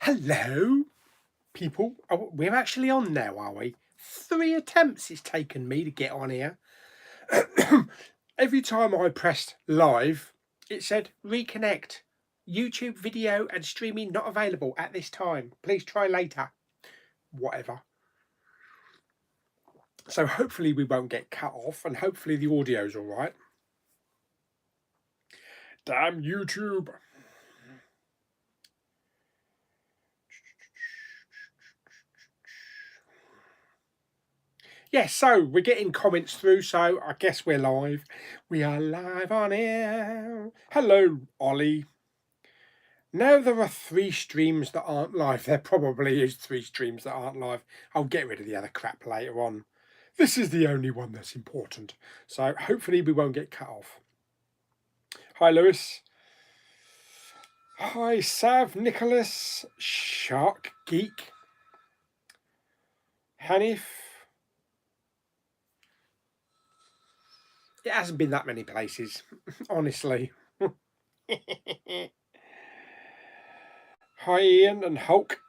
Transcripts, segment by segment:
Hello, people. Oh, we're actually on now, are we? 3 attempts it's taken me to get on here. Every time I pressed live, it said reconnect. YouTube video and streaming not available at this time. Please try later. Whatever. So hopefully we won't get cut off and hopefully the audio's all right. Damn YouTube. Yes, so we're getting comments through, so I guess we're live. We are live on air. Hello, Ollie. Now there are 3 streams that aren't live. There probably is 3 streams that aren't live. I'll get rid of the other crap later on. This is the only one that's important. So hopefully we won't get cut off. Hi, Lewis. Hi, Sav, Nicholas, Shark Geek, Hanif. It hasn't been that many places, honestly. Hi, Ian and Hulk.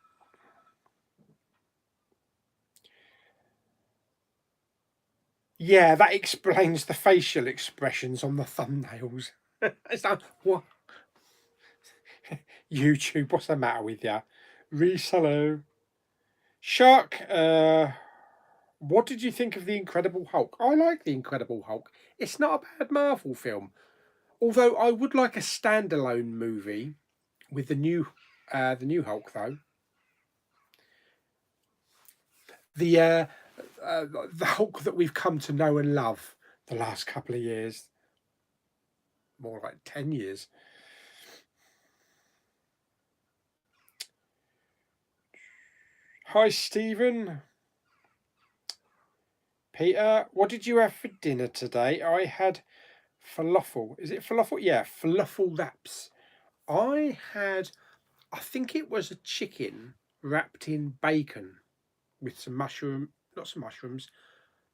Yeah, that explains the facial expressions on the thumbnails. It's like, what? YouTube, what's the matter with you? Reese, hello. Shark, what did you think of The Incredible Hulk? I like The Incredible Hulk. It's not a bad Marvel film. Although I would like a standalone movie with the new Hulk, though. The Hulk that we've come to know and love the last couple of years. More like 10 years. Hi, Stephen. Peter, what did you have for dinner today? I had falafel. Is it falafel? Yeah, falafel wraps. I think it was a chicken wrapped in bacon with some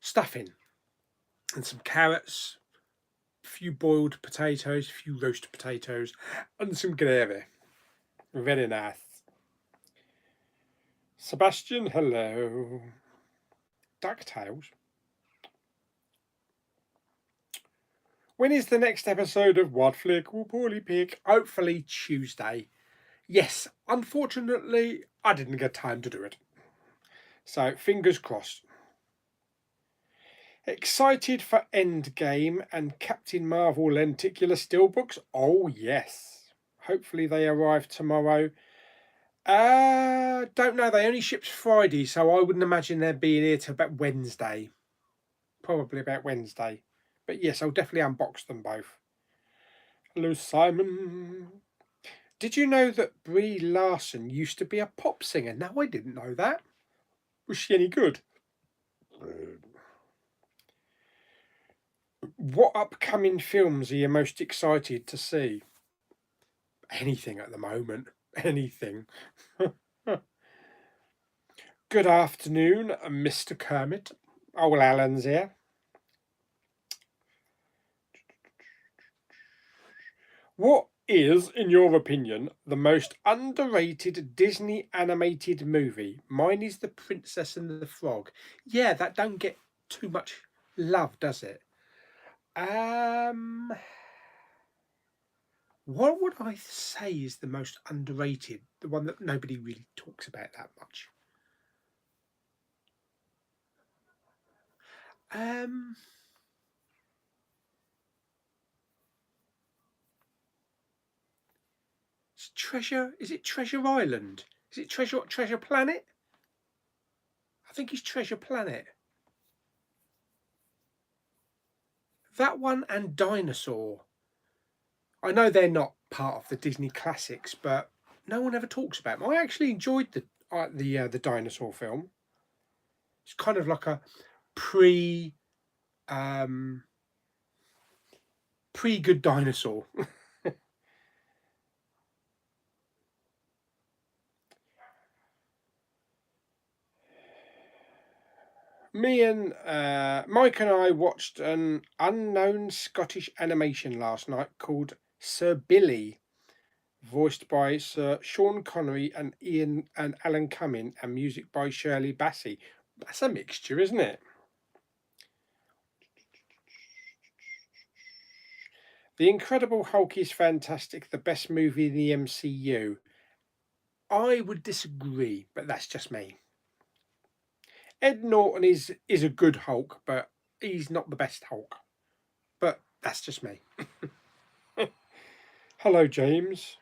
stuffing, and some carrots, a few boiled potatoes, a few roast potatoes, and some gravy. Very nice. Sebastian, hello. DuckTales. When is the next episode of What Flick will Pauly pick? Hopefully Tuesday. Yes, unfortunately, I didn't get time to do it. So, fingers crossed. Excited for Endgame and Captain Marvel lenticular steelbooks? Oh, yes. Hopefully they arrive tomorrow. Don't know. They only shipped Friday, so I wouldn't imagine they're being here till about Wednesday. Probably about Wednesday. But yes, I'll definitely unbox them both. Hello, Simon. Did you know that Brie Larson used to be a pop singer? No, I didn't know that. Was she any good? What upcoming films are you most excited to see? Anything at the moment. Anything. Good afternoon, Mr. Kermit. Oh, well, Alan's here. What is, in your opinion, the most underrated Disney animated movie? Mine is The Princess and the Frog. Yeah, that don't get too much love, does it? What would I say is the most underrated? The one that nobody really talks about that much? Is it Treasure Island? Is it Treasure Planet? I think it's Treasure Planet. That one and Dinosaur. I know they're not part of the Disney classics, but no one ever talks about them. I actually enjoyed the dinosaur film. It's kind of like a pre-Good Dinosaur. Me and Mike and I watched an unknown Scottish animation last night called Sir Billy. voiced by Sir Sean Connery and Ian and Alan Cumming, and music by Shirley Bassey. That's a mixture, isn't it? The Incredible Hulk is fantastic, the best movie in the MCU. I would disagree, but that's just me. Ed Norton is a good Hulk, but he's not the best Hulk. But that's just me. Hello, James.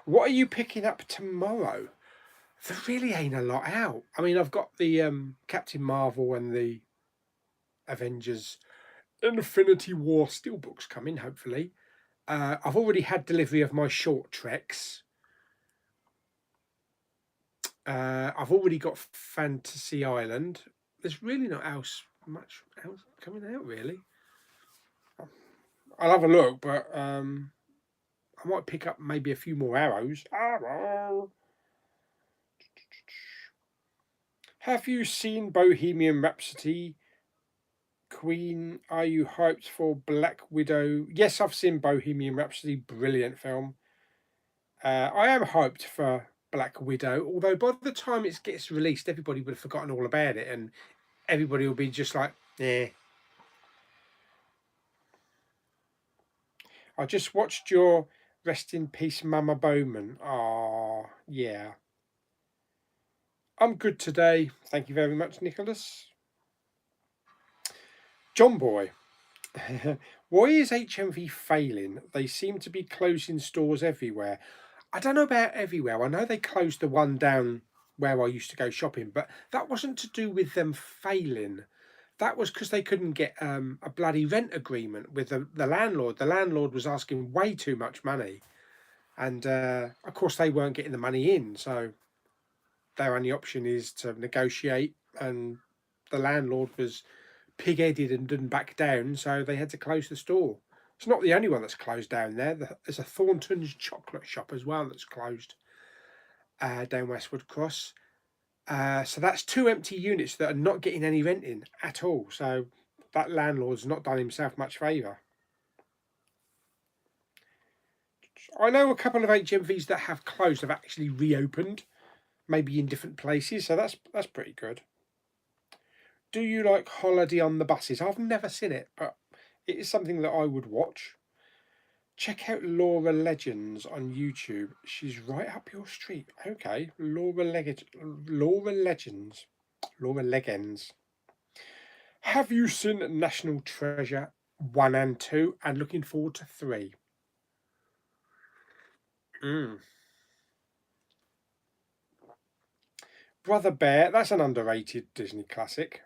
What are you picking up tomorrow? There really ain't a lot out. I mean, I've got the Captain Marvel and the Avengers Infinity War steelbooks coming, hopefully. I've already had delivery of my short treks. I've already got Fantasy Island. There's really not much else coming out, really. I'll have a look, but I might pick up maybe a few more arrows. Arrow! Have you seen Bohemian Rhapsody? Queen, are you hyped for Black Widow? Yes, I've seen Bohemian Rhapsody. Brilliant film. I am hyped for Black Widow, although by the time it gets released, everybody would have forgotten all about it, and everybody will be just like, eh. I just watched your Rest in Peace Mama Bowman. Ah, yeah. I'm good today. Thank you very much, Nicholas. John Boy. Why is HMV failing? They seem to be closing stores everywhere. I don't know about everywhere. I know they closed the one down where I used to go shopping, but that wasn't to do with them failing. That was because they couldn't get a bloody rent agreement with the landlord. The landlord was asking way too much money. And of course, they weren't getting the money in. So their only option is to negotiate. And the landlord was pig-headed and didn't back down. So they had to close the store. It's not the only one that's closed down there. There's a Thornton's chocolate shop as well that's closed down Westwood Cross. So that's 2 empty units that are not getting any rent in at all. So that landlord's not done himself much favour. I know a couple of HMVs that have closed have actually reopened, maybe in different places. So that's pretty good. Do you like Holiday on the Buses? I've never seen it, but it is something that I would watch. Check out Laura Legends on YouTube. She's right up your street. Okay, Laura Legends. Laura Legends. Have you seen National Treasure 1 and 2 and looking forward to 3? Brother Bear, that's an underrated Disney classic.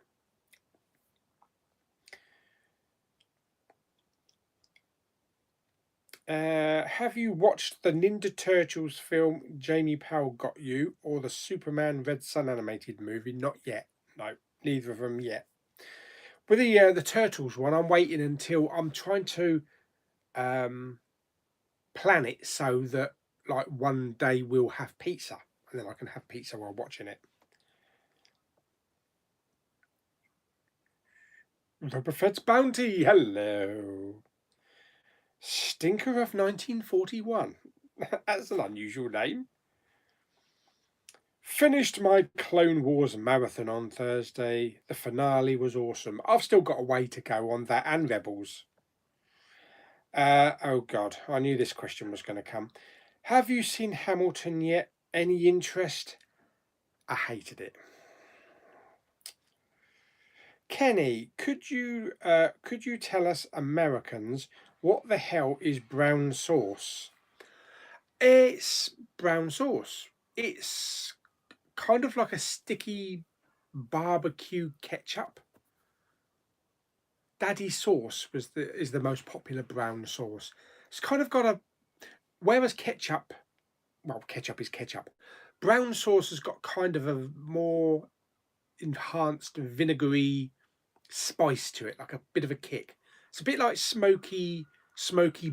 Have you watched the Ninja Turtles film Jamie Powell Got You, or the Superman Red Sun animated movie? Not yet. No, neither of them yet. With the Turtles one, I'm waiting until I'm trying to plan it so that like one day we'll have pizza, and then I can have pizza while watching it. Boba Fett's Bounty, hello. Stinker of 1941. That's an unusual name. Finished my Clone Wars marathon on Thursday. The finale was awesome. I've still got a way to go on that and Rebels. Oh God, I knew this question was going to come. Have you seen Hamilton yet? Any interest? I hated it. Kenny, could you tell us Americans what the hell is brown sauce? It's brown sauce. It's kind of like a sticky barbecue ketchup. Daddy sauce is the most popular brown sauce. It's kind of got a, whereas ketchup, well, ketchup is ketchup. Brown sauce has got kind of a more enhanced vinegary spice to it, like a bit of a kick. It's a bit like smoky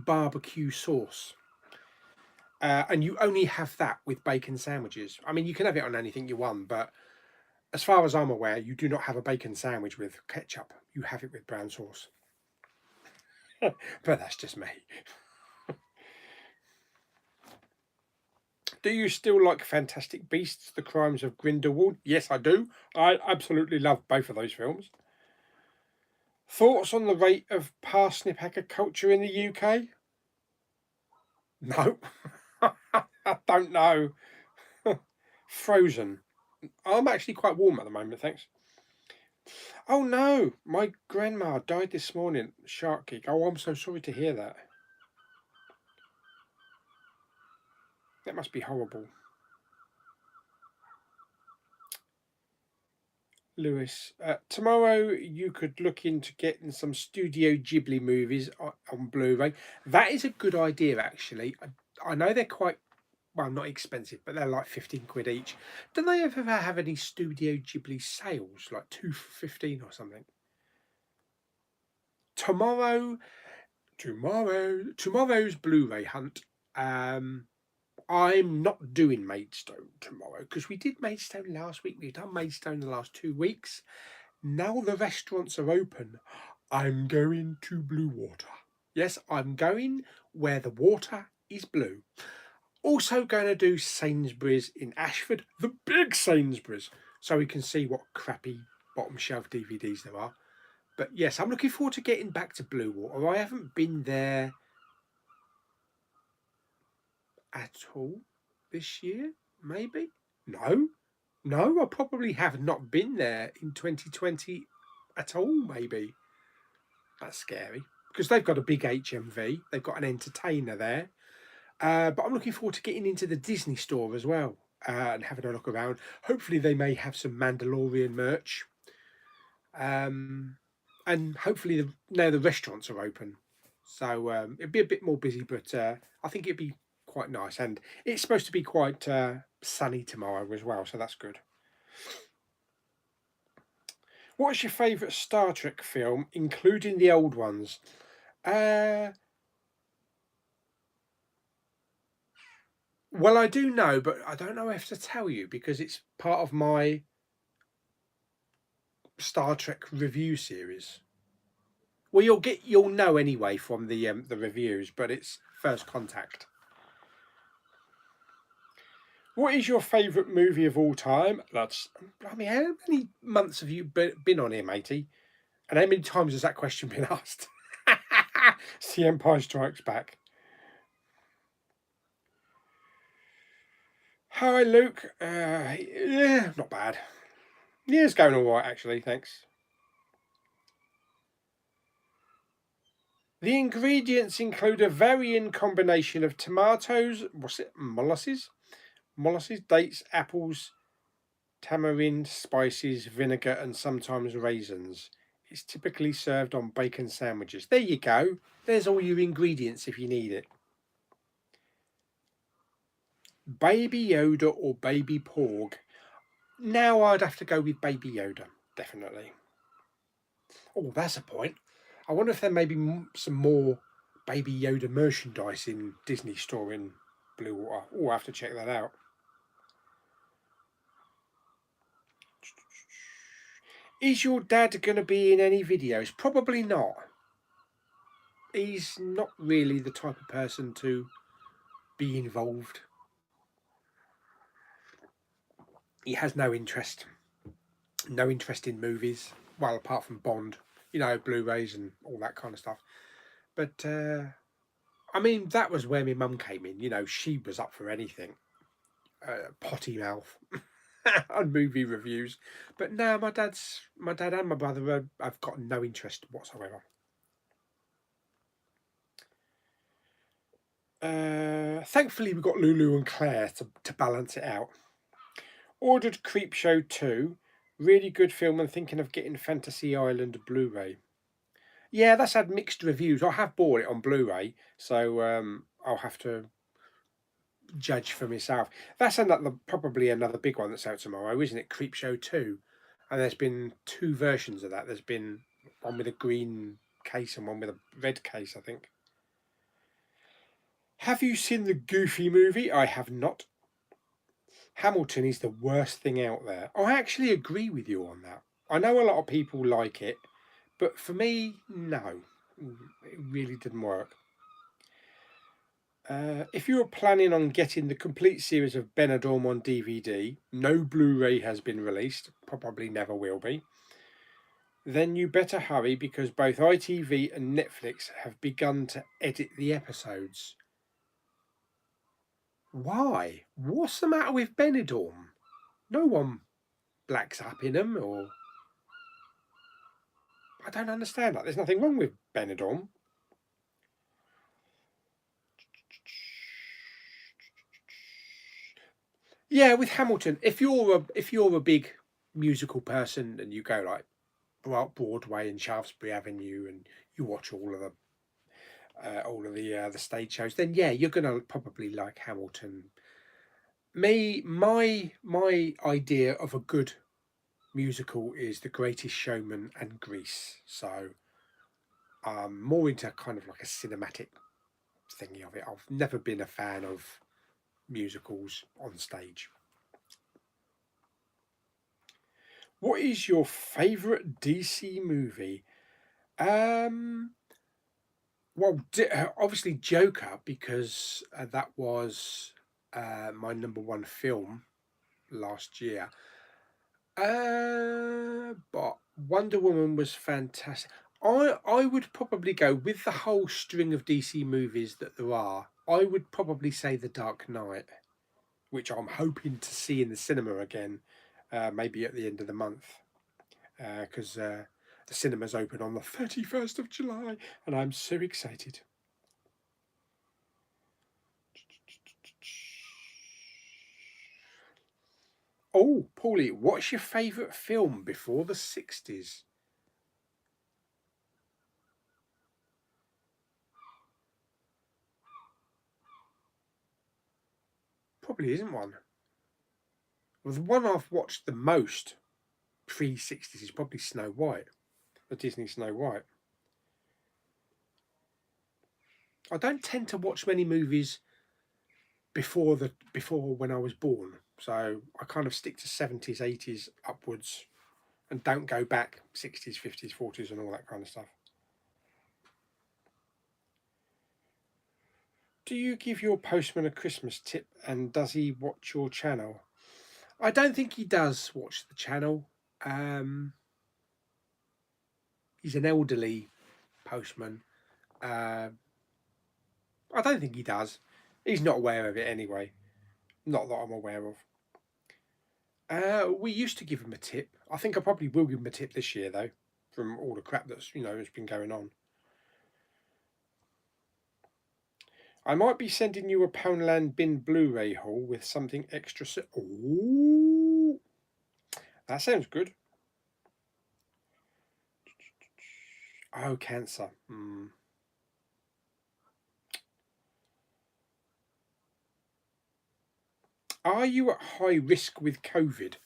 barbecue sauce. And you only have that with bacon sandwiches. I mean, you can have it on anything you want, but as far as I'm aware, you do not have a bacon sandwich with ketchup. You have it with brown sauce. But that's just me. Do you still like Fantastic Beasts, The Crimes of Grindelwald? Yes, I do. I absolutely love both of those films. Thoughts on the rate of parsnip agriculture in the UK? No, I don't know. Frozen. I'm actually quite warm at the moment, thanks. Oh no, my grandma died this morning. Shark Geek. Oh, I'm so sorry to hear that. That must be horrible. Lewis, tomorrow you could look into getting some Studio Ghibli movies on Blu-ray. That is a good idea, actually. I know they're quite, well, not expensive, but they're like 15 quid each. Do they ever have any Studio Ghibli sales, like 2 for 15 or something? Tomorrow's Blu-ray hunt. I'm not doing Maidstone tomorrow because we did Maidstone last week. We've done Maidstone the last 2 weeks. Now the restaurants are open, I'm going to Blue Water. Yes, I'm going where the water is blue. Also going to do Sainsbury's in Ashford, the big Sainsbury's, so we can see what crappy bottom shelf DVDs there are. But yes, I'm looking forward to getting back to Blue Water. I haven't been there at all this year, maybe? No, I probably have not been there in 2020 at all, maybe. That's scary because they've got a big HMV, they've got an entertainer there. But I'm looking forward to getting into the Disney store as well and having a look around. Hopefully, they may have some Mandalorian merch. And hopefully, now the restaurants are open. So it'd be a bit more busy, but I think it'd be quite nice. And it's supposed to be quite sunny tomorrow as well, so that's good. What's your favourite Star Trek film, including the old ones? Well, I do know, but I don't know if to tell you because it's part of my Star Trek review series. Well, you'll know anyway from the reviews, but it's First Contact. What is your favourite movie of all time? That's, I mean, how many months have you been on here, matey? And how many times has that question been asked? It's The Empire Strikes Back. Hi, Luke. Yeah, not bad. Yeah, it's going all right, actually. Thanks. The ingredients include a varying combination of tomatoes, molasses, dates, apples, tamarind, spices, vinegar, and sometimes raisins. It's typically served on bacon sandwiches. There you go. There's all your ingredients if you need it. Baby Yoda or Baby Porg? Now I'd have to go with Baby Yoda, definitely. Oh, that's a point. I wonder if there may be some more Baby Yoda merchandise in Disney store in Blue Water. Oh, I'll have to check that out. Is your dad going to be in any videos? Probably not. He's not really the type of person to be involved. He has no interest in movies. Well, apart from Bond, you know, Blu-rays and all that kind of stuff. But I mean, that was where my mum came in. You know, she was up for anything. Potty mouth on movie reviews. But now my dad and my brother have got no interest whatsoever. Thankfully, we've got Lulu and Claire to balance it out. Ordered Creepshow 2. Really good film and thinking of getting Fantasy Island Blu-ray. Yeah, that's had mixed reviews. I have bought it on Blu-ray, so I'll have to judge for myself. That's probably another big one that's out tomorrow, isn't it? Creepshow 2. And there's been 2 versions of that. There's been one with a green case and one with a red case, I think. Have you seen the Goofy movie? I have not. Hamilton is the worst thing out there. I actually agree with you on that. I know a lot of people like it, but for me, no. It really didn't work. If you were planning on getting the complete series of Benidorm on DVD, no Blu-ray has been released, probably never will be, then you better hurry because both ITV and Netflix have begun to edit the episodes. Why? What's the matter with Benidorm? No one blacks up in them, or... I don't understand that. There's nothing wrong with Benidorm. Yeah, with Hamilton, if you're a big musical person and you go like Broadway and Shaftesbury Avenue and you watch all of the stage shows, then yeah, you're gonna probably like Hamilton. My idea of a good musical is The Greatest Showman and Grease. So I'm more into kind of like a cinematic thingy of it. I've never been a fan of musicals on stage. What is your favourite DC movie? Well, obviously Joker, because that was my number one film last year. But Wonder Woman was fantastic. I would probably go with the whole string of DC movies that there are. I would probably say The Dark Knight, which I'm hoping to see in the cinema again, maybe at the end of the month, because the cinemas open on the 31st of July, and I'm so excited. Oh, Pauly, what's your favourite film before the 60s? Probably isn't one. Well, the one I've watched the most pre-60s is probably Snow White, the Disney Snow White. I don't tend to watch many movies before when I was born, so I kind of stick to 70s, 80s upwards, and don't go back 60s, 50s, 40s, and all that kind of stuff. Do you give your postman a Christmas tip, and does he watch your channel? I don't think he does watch the channel. He's an elderly postman. I don't think he does. He's not aware of it anyway. Not that I'm aware of. We used to give him a tip. I think I probably will give him a tip this year though, from all the crap that's has been going on. I might be sending you a Poundland bin Blu-ray haul with something extra. Ooh, that sounds good. Oh, cancer. Are you at high risk with COVID?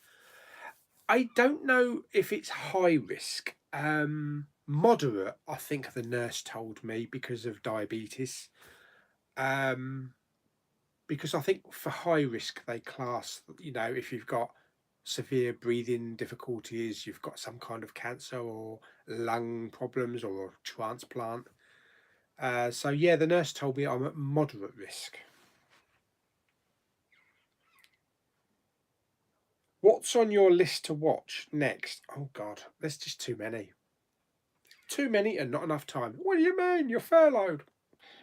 I don't know if it's high risk. Moderate, I think the nurse told me, because of diabetes. Because I think for high risk they class, if you've got severe breathing difficulties, you've got some kind of cancer or lung problems or a transplant. So yeah, the nurse told me I'm at moderate risk. What's on your list to watch next? Oh God, there's just too many. Too many and not enough time. What do you mean? You're furloughed.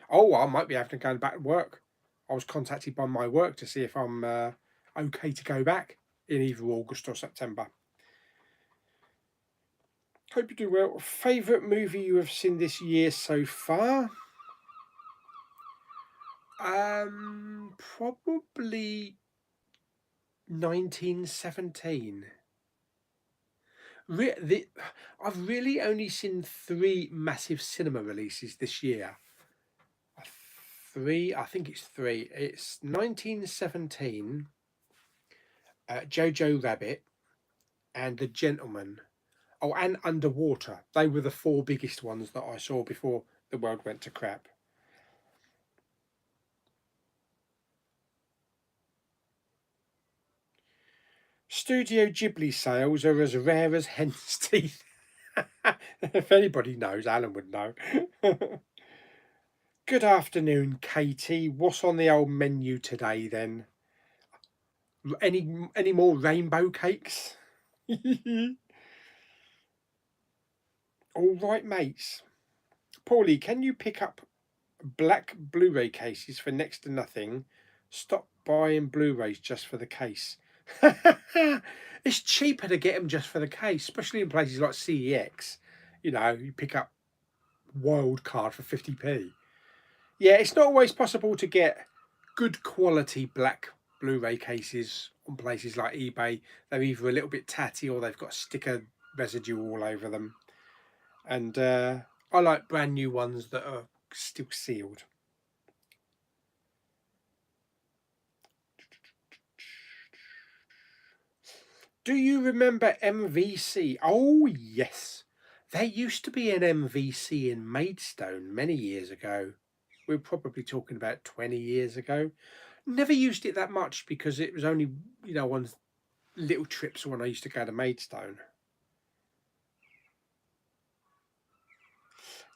Oh, I might be having to go back to work. I was contacted by my work to see if I'm okay to go back in either August or September. Hope you do well. Favourite movie you have seen this year so far? Probably 1917. I've really only seen 3 massive cinema releases this year. I think it's 3. It's 1917, Jojo Rabbit, and The Gentleman. Oh, and Underwater. They were the 4 biggest ones that I saw before the world went to crap. Studio Ghibli sales are as rare as hen's teeth. If anybody knows, Alan would know. Good afternoon, Katie. What's on the old menu today then? Any more rainbow cakes? All right, mates. Pauly, can you pick up black Blu-ray cases for next to nothing? Stop buying Blu-rays just for the case. It's cheaper to get them just for the case, especially in places like CEX. You know, you pick up Wild Card for 50p. Yeah, it's not always possible to get good quality black Blu-ray cases on places like eBay. They're either a little bit tatty or they've got sticker residue all over them. And I like brand new ones that are still sealed. Do you remember MVC? Oh, yes. There used to be an MVC in Maidstone many years ago. We're probably talking about 20 years ago. Never used it that much because it was only, on little trips when I used to go to Maidstone.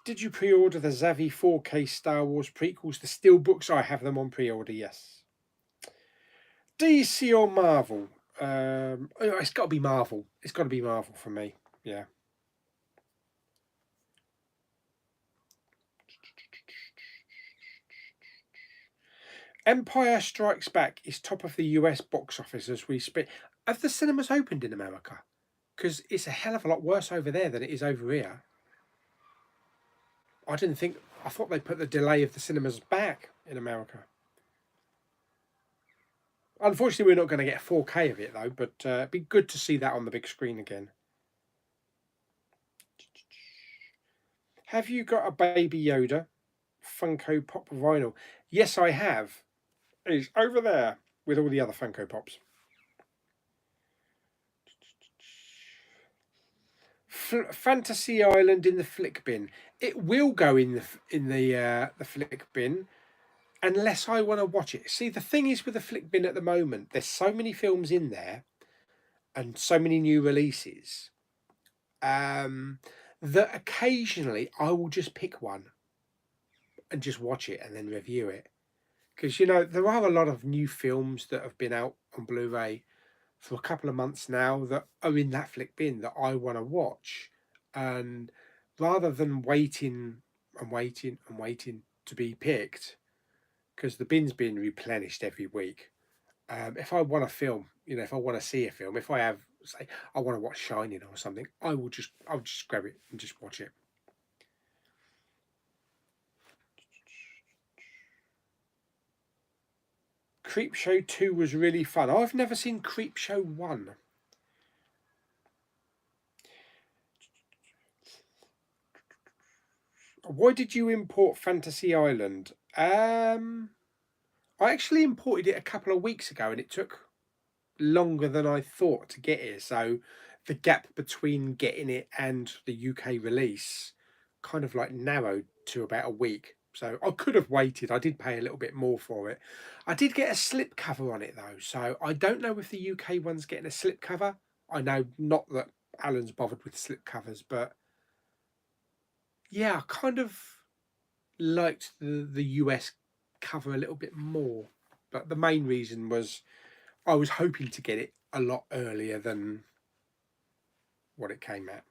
Did you pre-order the Zavi 4K Star Wars prequels, the steelbooks? I have them on pre-order, yes. DC or Marvel? It's got to be Marvel. It's got to be Marvel for me, yeah. Empire Strikes Back is top of the US box office as we speak. Have the cinemas opened in America? Because it's a hell of a lot worse over there than it is over here. I thought they put the delay of the cinemas back in America. Unfortunately, we're not going to get 4K of it though, but it'd be good to see that on the big screen again. Have you got a Baby Yoda Funko Pop vinyl? Yes, I have. It's over there with all the other Funko Pops. Fantasy Island in the flick bin. It will go in the flick bin unless I want to watch it. See, the thing is with the flick bin at the moment, there's so many films in there and so many new releases that occasionally I will just pick one and just watch it and then review it. Because, there are a lot of new films that have been out on Blu-ray for a couple of months now that are in that flick bin that I want to watch. And rather than waiting and waiting and waiting to be picked, because the bin's being replenished every week, if I want a film, if I want to see a film, if I have, say, I want to watch Shining or something, I'll just grab it and just watch it. Creepshow 2 was really fun. I've never seen Creepshow 1. Why did you import Fantasy Island? I actually imported it a couple of weeks ago and it took longer than I thought to get here. So the gap between getting it and the UK release kind of like narrowed to about a week. So I could have waited. I did pay a little bit more for it. I did get a slip cover on it though. So I don't know if the UK one's getting a slip cover. I know not that Alan's bothered with slip covers, but yeah, I kind of liked the US cover a little bit more. But the main reason was I was hoping to get it a lot earlier than what it came at.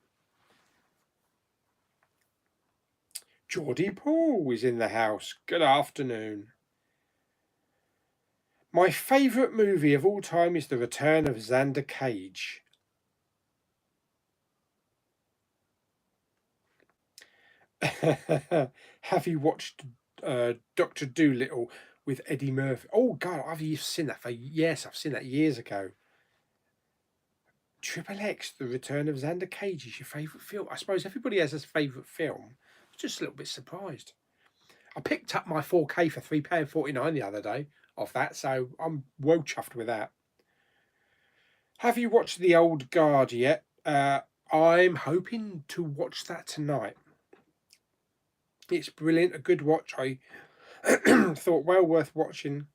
Geordie Paul is in the house. Good afternoon. My favourite movie of all time is The Return of Xander Cage. Have you watched Dr. Dolittle with Eddie Murphy? Oh God, I've seen that I've seen that years ago. Triple X, The Return of Xander Cage is your favourite film. I suppose everybody has a favourite film. I was just a little bit surprised. I picked up my 4K for £3.49 the other day off that, so I'm well chuffed with that. Have you watched The Old Guard yet? I'm hoping to watch that tonight. It's brilliant, a good watch. I thought well worth watching.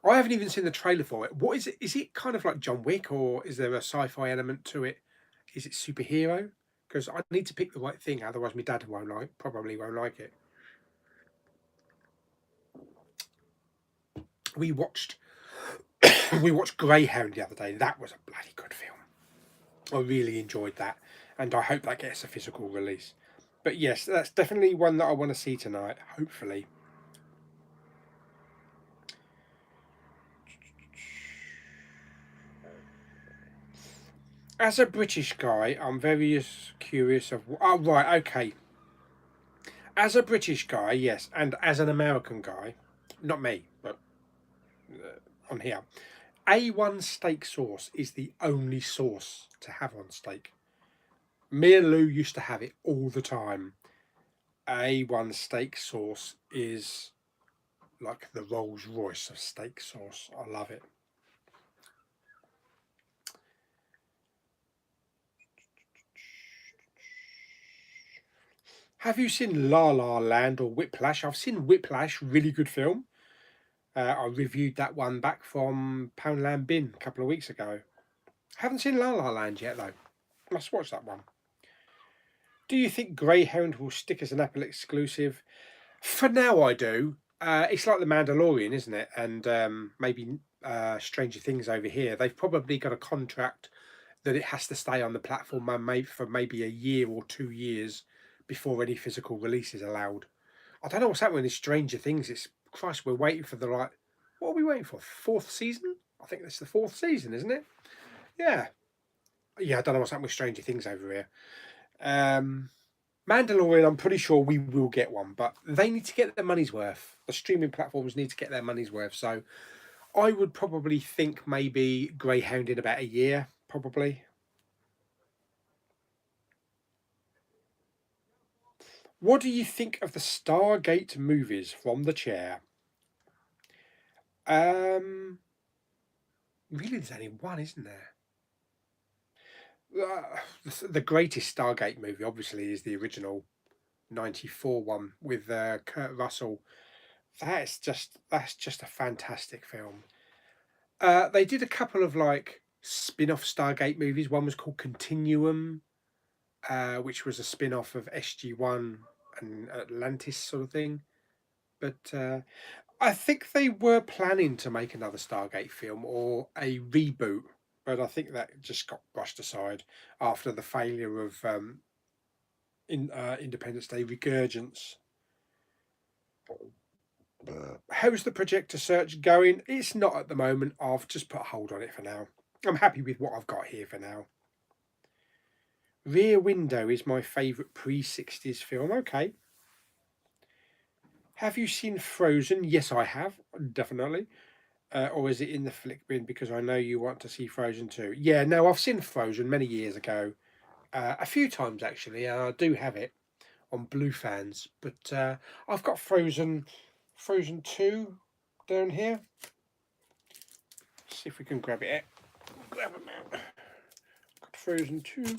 I haven't even seen the trailer for it. What is it? Is it kind of like John Wick, or is there a sci-fi element to it? Is it superhero? Because I need to pick the right thing, otherwise my dad probably won't like it. We watched we watched Greyhound the other day. That was a bloody good film. I really enjoyed that, and I hope that gets a physical release. But yes, that's definitely one that I want to see tonight, hopefully. As a British guy, I'm very curious of... Oh, right, okay. As a British guy, yes, and as an American guy, not me, but on here, A1 steak sauce is the only sauce to have on steak. Me and Lou used to have it all the time. A1 steak sauce is like the Rolls Royce of steak sauce. I love it. Have you seen La La Land or Whiplash? I've seen Whiplash, really good film. I reviewed that one back from Poundland Bin a couple of weeks ago. Haven't seen La La Land yet though. Must watch that one. Do you think Greyhound will stick as an Apple exclusive? For now, I do. It's like The Mandalorian, isn't it? And maybe Stranger Things over here. They've probably got a contract that it has to stay on the platform for maybe a year or 2 years before any physical release is allowed. I don't know what's happening with Stranger Things. It's Christ, we're waiting for what are we waiting for? Fourth season? I think that's the fourth season, isn't it? Yeah. Yeah, I don't know what's happening with Stranger Things over here. Mandalorian, I'm pretty sure we will get one, but they need to get their money's worth. The streaming platforms need to get their money's worth. So I would probably think maybe Greyhound in about a year, probably. What do you think of the Stargate movies from the chair? Um, really, there's only one, isn't there? The greatest Stargate movie, obviously, is the original '94 one with Kurt Russell. That's just a fantastic film. They did a couple of like spin-off Stargate movies. One was called Continuum, which was a spin-off of SG-1 and Atlantis sort of thing. But I think they were planning to make another Stargate film or a reboot, but I think that just got brushed aside after the failure of Independence Day Regurgence. How's the projector search going? It's not at the moment. I've just put a hold on it for now. I'm happy with what I've got here for now. Rear Window is my favourite pre-60s film. Okay. Have you seen Frozen? Yes, I have, definitely. Or is it in the flick bin because I know you want to see Frozen too? Yeah, no, I've seen Frozen many years ago. A few times actually, and I do have it on Blue Fans. But I've got Frozen 2 down here. See if we can grab it. Grab it now. Got Frozen 2.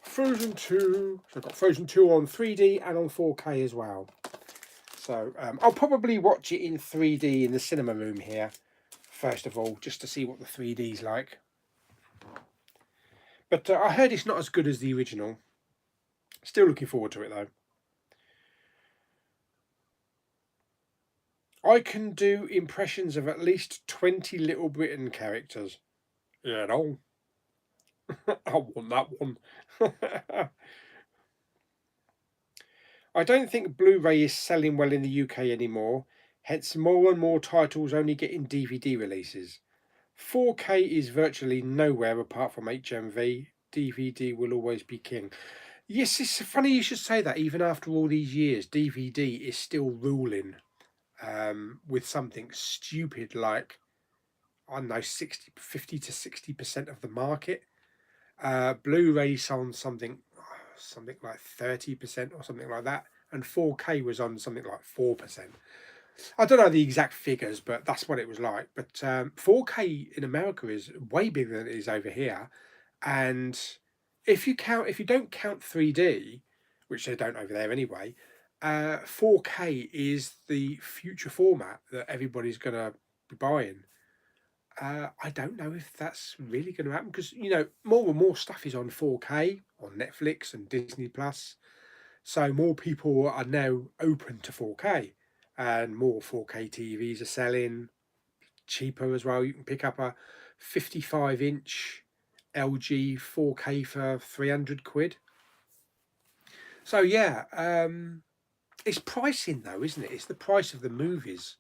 Frozen 2. So I've got Frozen 2 on 3D and on 4K as well. So I'll probably watch it in 3D in the cinema room here, first of all, just to see what the 3D's like. But I heard it's not as good as the original. Still looking forward to it though. I can do impressions of at least 20 Little Britain characters. Yeah, no. I want that one. I don't think Blu-ray is selling well in the UK anymore, hence more and more titles only getting DVD releases. 4K is virtually nowhere apart from HMV. DVD will always be king. Yes, it's funny you should say that. Even after all these years, DVD is still ruling with something stupid like, I don't know, 50 to 60% of the market. Blu-ray's on something like 30% or something like that, and 4K was on something like 4%. I don't know the exact figures, but that's what it was like. But 4K in America is way bigger than it is over here, and if you don't count 3D, which they don't over there anyway, 4K is the future format that everybody's gonna be buying. I don't know if that's really going to happen because more and more stuff is on 4K on Netflix and Disney Plus, so more people are now open to 4K. and more 4K TVs are selling cheaper as well. You can pick up a 55-inch LG 4K for 300 quid. So yeah, it's pricing though, isn't it? It's the price of the movies.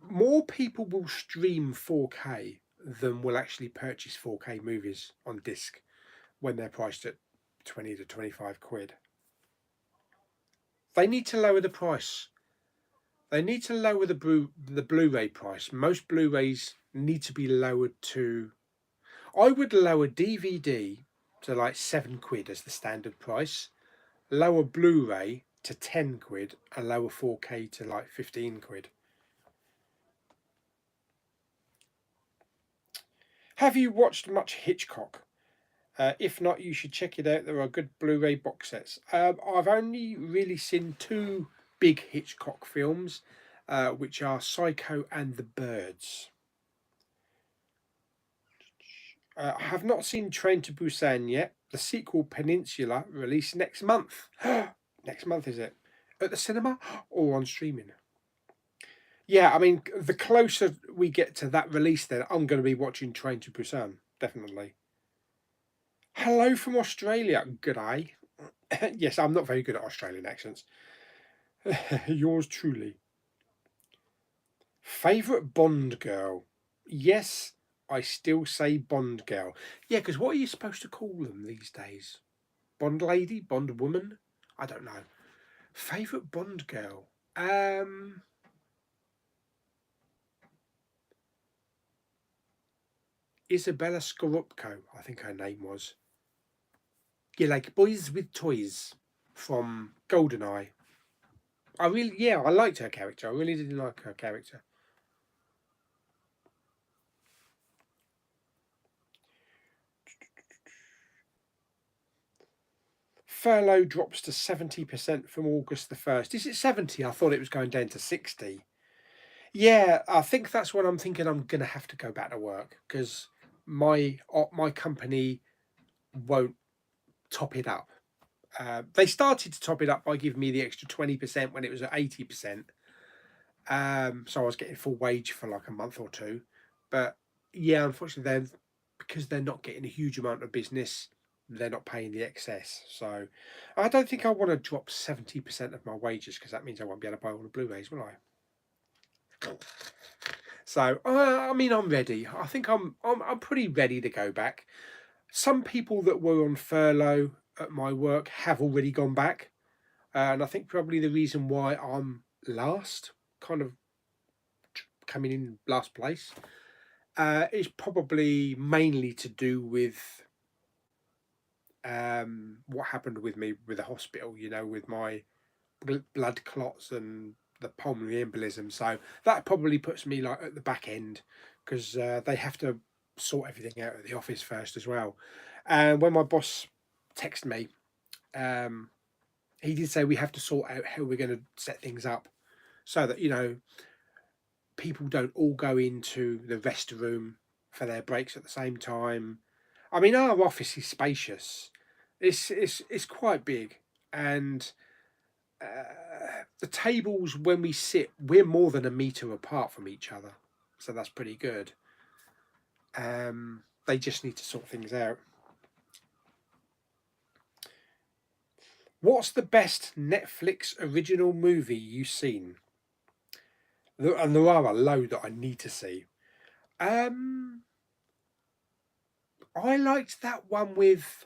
More people will stream 4K than will actually purchase 4K movies on disc when they're priced at 20 to 25 quid. They need to lower the price. They need to lower the Blu-ray price. Most Blu-rays need to be lowered to... I would lower DVD to like 7 quid as the standard price, lower Blu-ray to 10 quid, and lower 4K to like 15 quid. Have you watched much Hitchcock? If not, you should check it out. There are good Blu-ray box sets. I've only really seen 2 big Hitchcock films, which are Psycho and The Birds. I have not seen Train to Busan yet. The sequel, Peninsula, released next month. Next month, is it? At the cinema or on streaming? Yeah, I mean, the closer we get to that release, then I'm going to be watching Train to Busan, definitely. Hello from Australia. Good day. Yes, I'm not very good at Australian accents. Yours truly. Favourite Bond girl? Yes, I still say Bond girl. Yeah, because what are you supposed to call them these days? Bond lady? Bond woman? I don't know. Favourite Bond girl? Isabella Scorupco, I think her name was. Yeah, like Boys with Toys from GoldenEye. I liked her character. I really did like her character. Furlough drops to 70% from August the 1st. Is it 70? I thought it was going down to 60. Yeah, I think that's what I'm thinking. I'm going to have to go back to work because my company won't top it up. They started to top it up by giving me the extra 20% when it was at 80%. So I was getting full wage for like a month or two. But yeah, unfortunately, because they're not getting a huge amount of business, they're not paying the excess. So I don't think I want to drop 70% of my wages because that means I won't be able to buy all the Blu-rays, will I? So I mean, I'm ready. I think I'm pretty ready to go back. Some people that were on furlough at my work have already gone back, and I think probably the reason why I'm last, kind of coming in last place, is probably mainly to do with what happened with me with the hospital, with my blood clots and the pulmonary embolism. So that probably puts me like at the back end because they have to sort everything out at the office first as well. And when my boss texted me, he did say we have to sort out how we're going to set things up so that people don't all go into the rest room for their breaks at the same time. I mean, our office is spacious. It's quite big, and the tables when we sit, we're more than a metre apart from each other, so that's pretty good. They just need to sort things out. What's the best Netflix original movie you've seen? And there are a load that I need to see. I liked that one with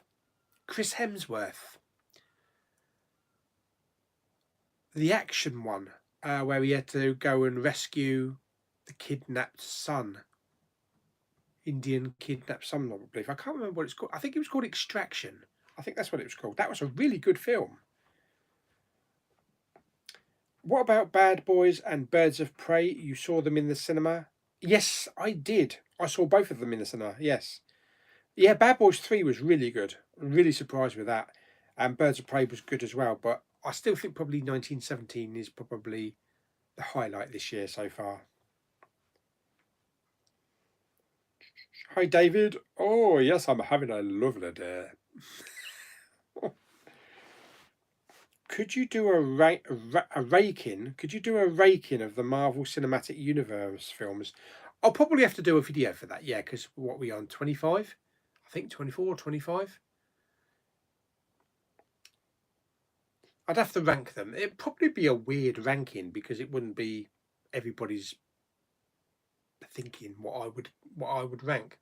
Chris Hemsworth. The action one, where he had to go and rescue the kidnapped son. Indian kidnapped son, I believe. I can't remember what it's called. I think it was called Extraction. I think that's what it was called. That was a really good film. What about Bad Boys and Birds of Prey? You saw them in the cinema? Yes, I did. I saw both of them in the cinema, yes. Yeah, Bad Boys 3 was really good. I'm really surprised with that. And Birds of Prey was good as well. But I still think probably 1917 is probably the highlight this year so far. Hi, David. Oh, yes, I'm having a lovely day. Could you do a rake-in? Could you do a rake-in of the Marvel Cinematic Universe films? I'll probably have to do a video for that, yeah, because what are we on, 25? I think 24 or 25. I'd have to rank them. It'd probably be a weird ranking because it wouldn't be everybody's thinking what I would rank.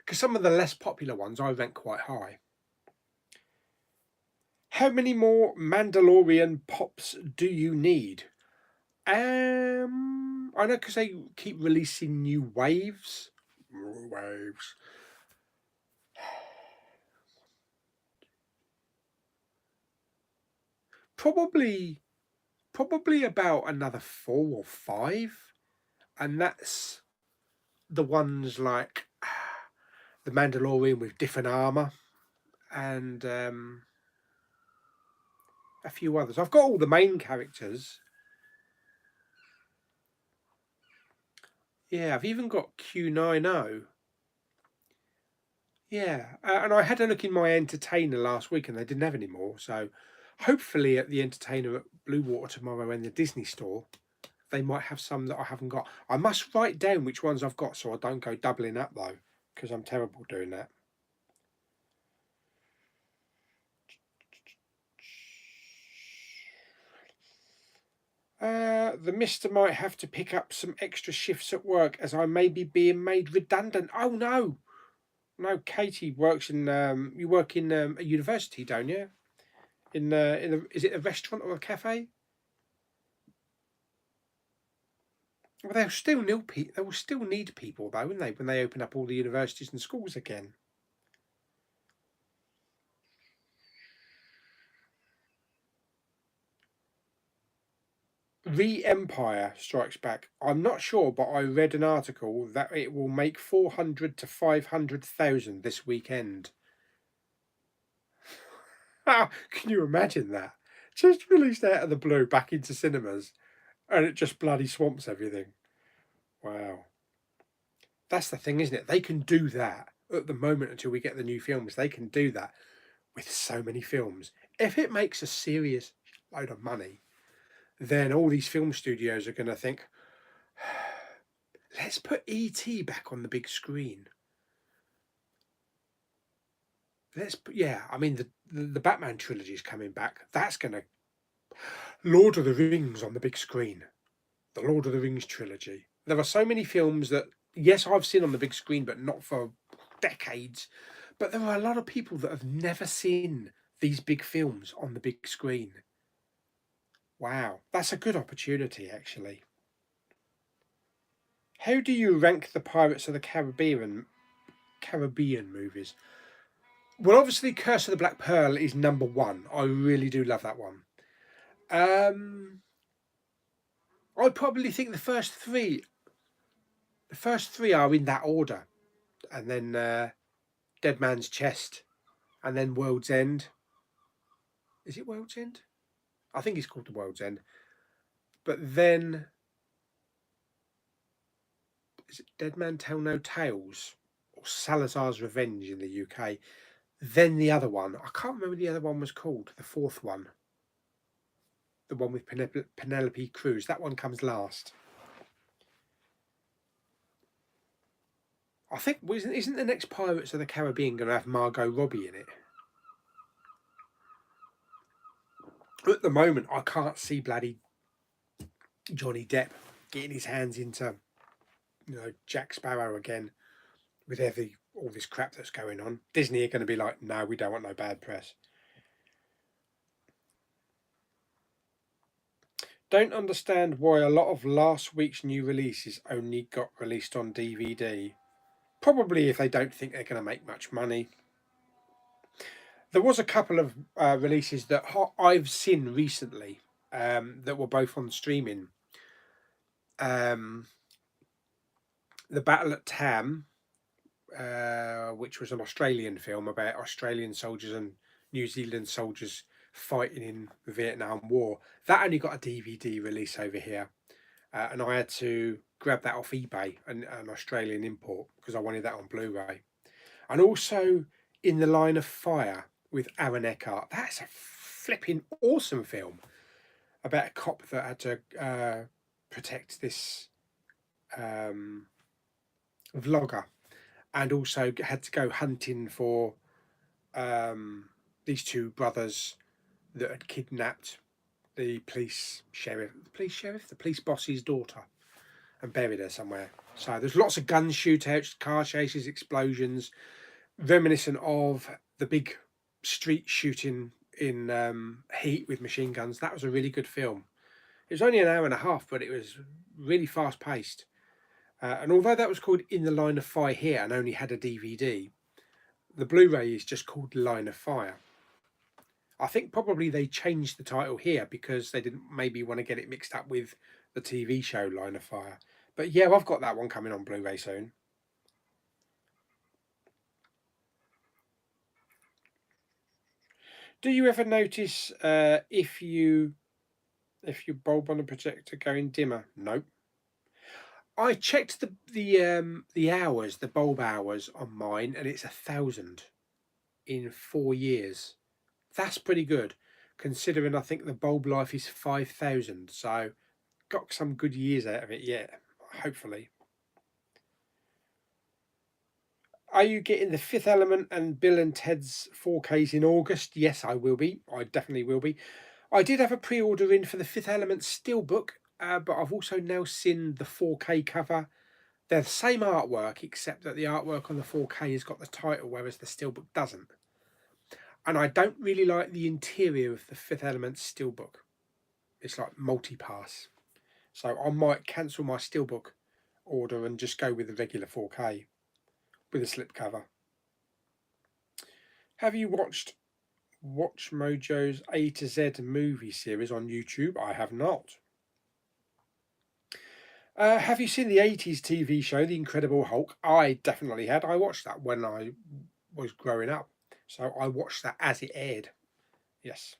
Because some of the less popular ones I rank quite high. How many more Mandalorian pops do you need? I know because they keep releasing new waves. Probably about another 4 or 5, and that's the ones like the Mandalorian with different armor and a few others. I've got all the main characters. Yeah, I've even got Q90. Yeah, and I had a look in my entertainer last week and they didn't have any more. So hopefully at the entertainer at Blue Water tomorrow in the Disney store, they might have some that I haven't got. I must write down which ones I've got so I don't go doubling up though, because I'm terrible doing that. The Mister might have to pick up some extra shifts at work as I may be being made redundant. Oh no! No, Katie works in, you work in a university, don't you? Is it a restaurant or a cafe? Well, they'll still need people though, won't they, when they open up all the universities and schools again? Empire Strikes Back. I'm not sure, but I read an article that it will make 400 to 500,000 this weekend. Can you imagine that? Just released out of the blue back into cinemas, and it just bloody swamps everything. Wow. That's the thing, isn't it? They can do that at the moment until we get the new films. They can do that with so many films. If it makes a serious load of money, then all these film studios are going to think, let's put E.T. back on the big screen. I mean, the Batman trilogy is coming back. That's going to... Lord of the Rings on the big screen. The Lord of the Rings trilogy. There are so many films that, yes, I've seen on the big screen, but not for decades. But there are a lot of people that have never seen these big films on the big screen. Wow, that's a good opportunity, actually. How do you rank the Pirates of the Caribbean movies? Well, obviously, Curse of the Black Pearl is number 1. I really do love that one. I probably think the first three are in that order, and then Dead Man's Chest, and then World's End. Is it World's End? I think it's called The World's End. But then, is it Dead Man Tell No Tales or Salazar's Revenge in the UK? Then the other one, I can't remember what the other one was called. The fourth one, the one with Penelope Cruz. That one comes last. I think isn't the next Pirates of the Caribbean going to have Margot Robbie in it? At the moment, I can't see bloody Johnny Depp getting his hands into, Jack Sparrow again with all this crap that's going on. Disney are going to be like, no, we don't want no bad press. Don't understand why a lot of last week's new releases only got released on DVD. Probably if they don't think they're going to make much money. There was a couple of releases that I've seen recently that were both on streaming. The Battle at Tam, which was an Australian film about Australian soldiers and New Zealand soldiers fighting in the Vietnam War. That only got a DVD release over here. And I had to grab that off eBay, an Australian import, because I wanted that on Blu-ray. And also In the Line of Fire with Aaron Eckhart. That's a flipping awesome film about a cop that had to protect this vlogger, and also had to go hunting for these two brothers that had kidnapped the police boss's daughter and buried her somewhere. So there's lots of gun shootouts, car chases, explosions, reminiscent of the big street shooting in Heat with machine guns. That was a really good film. It was only an hour and a half, but it was really fast paced. And although that was called In the Line of Fire here and only had a DVD, the Blu-ray is just called Line of Fire. I think probably they changed the title here because they didn't maybe want to get it mixed up with the TV show Line of Fire. But yeah, I've got that one coming on Blu-ray soon. Do you ever notice if your bulb on the projector going dimmer? Nope. I checked the hours, the bulb hours on mine, and it's 1,000 in 4 years. That's pretty good, considering I think the bulb life is 5,000. So got some good years out of it yet, hopefully. Are you getting the Fifth Element and Bill and Ted's 4Ks in August? Yes, I will be. I definitely will be. I did have a pre-order in for the Fifth Element Steelbook, but I've also now seen the 4K cover. They're the same artwork, except that the artwork on the 4K has got the title, whereas the Steelbook doesn't. And I don't really like the interior of the Fifth Element Steelbook. It's like multi-pass. So I might cancel my Steelbook order and just go with the regular 4K with a slipcover. Have you watched Watch Mojo's A to Z movie series on YouTube? I have not. Have you seen the 80s TV show, The Incredible Hulk? I definitely had. I watched that when I was growing up. So I watched that as it aired. Yes.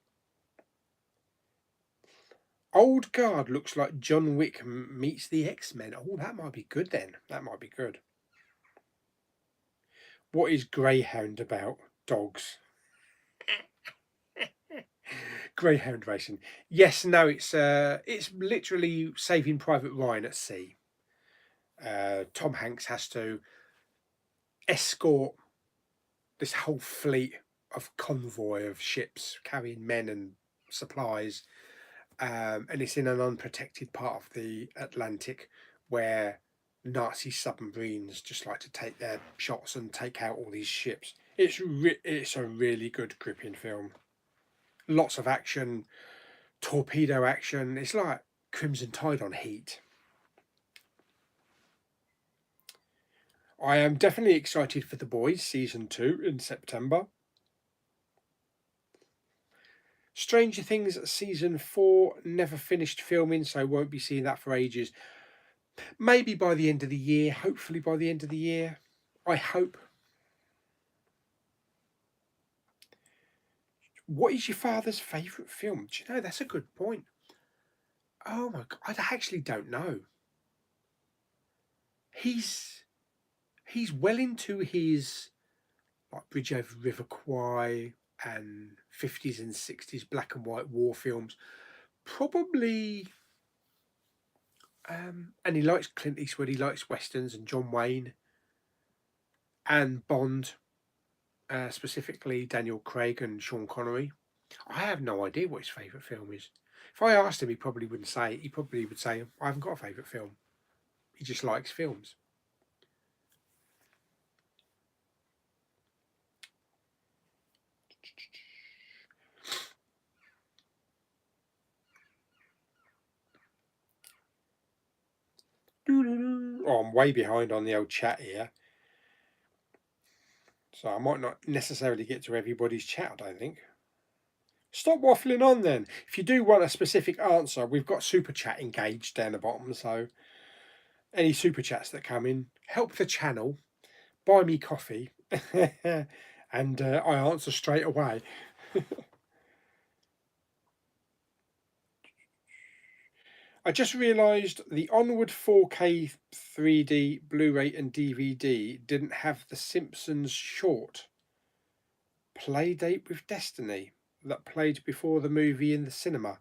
Old Guard looks like John Wick meets the X-Men. Oh, that might be good then. That might be good. What is Greyhound about? Dogs. Greyhound racing. Yes, no, it's literally Saving Private Ryan at sea. Tom Hanks has to escort this whole fleet of convoy of ships carrying men and supplies, and it's in an unprotected part of the Atlantic where Nazi submarines just like to take their shots and take out all these ships. It's a really good gripping film. Lots of action, torpedo action. It's like Crimson Tide on Heat. I am definitely excited for The Boys Season 2 in September. Stranger Things Season 4 never finished filming, so won't be seeing that for ages. Maybe by the end of the year, hopefully by the end of the year. I hope. What is your father's favourite film? Do you know, that's a good point. Oh my God, I actually don't know. He's well into his like Bridge Over River Kwai and 50s and 60s black and white war films. Probably, and he likes Clint Eastwood, he likes Westerns and John Wayne and Bond, specifically Daniel Craig and Sean Connery. I have no idea what his favourite film is. If I asked him, he probably wouldn't say it. He probably would say, I haven't got a favourite film. He just likes films. Oh, I'm way behind on the old chat here. So I might not necessarily get to everybody's chat, I don't think. Stop waffling on then. If you do want a specific answer, we've got super chat engaged down the bottom. So any super chats that come in, help the channel, buy me coffee, and I answer straight away. I just realised the Onward 4K 3D Blu-ray and DVD didn't have the Simpsons short Playdate with Destiny. that played before the movie in the cinema.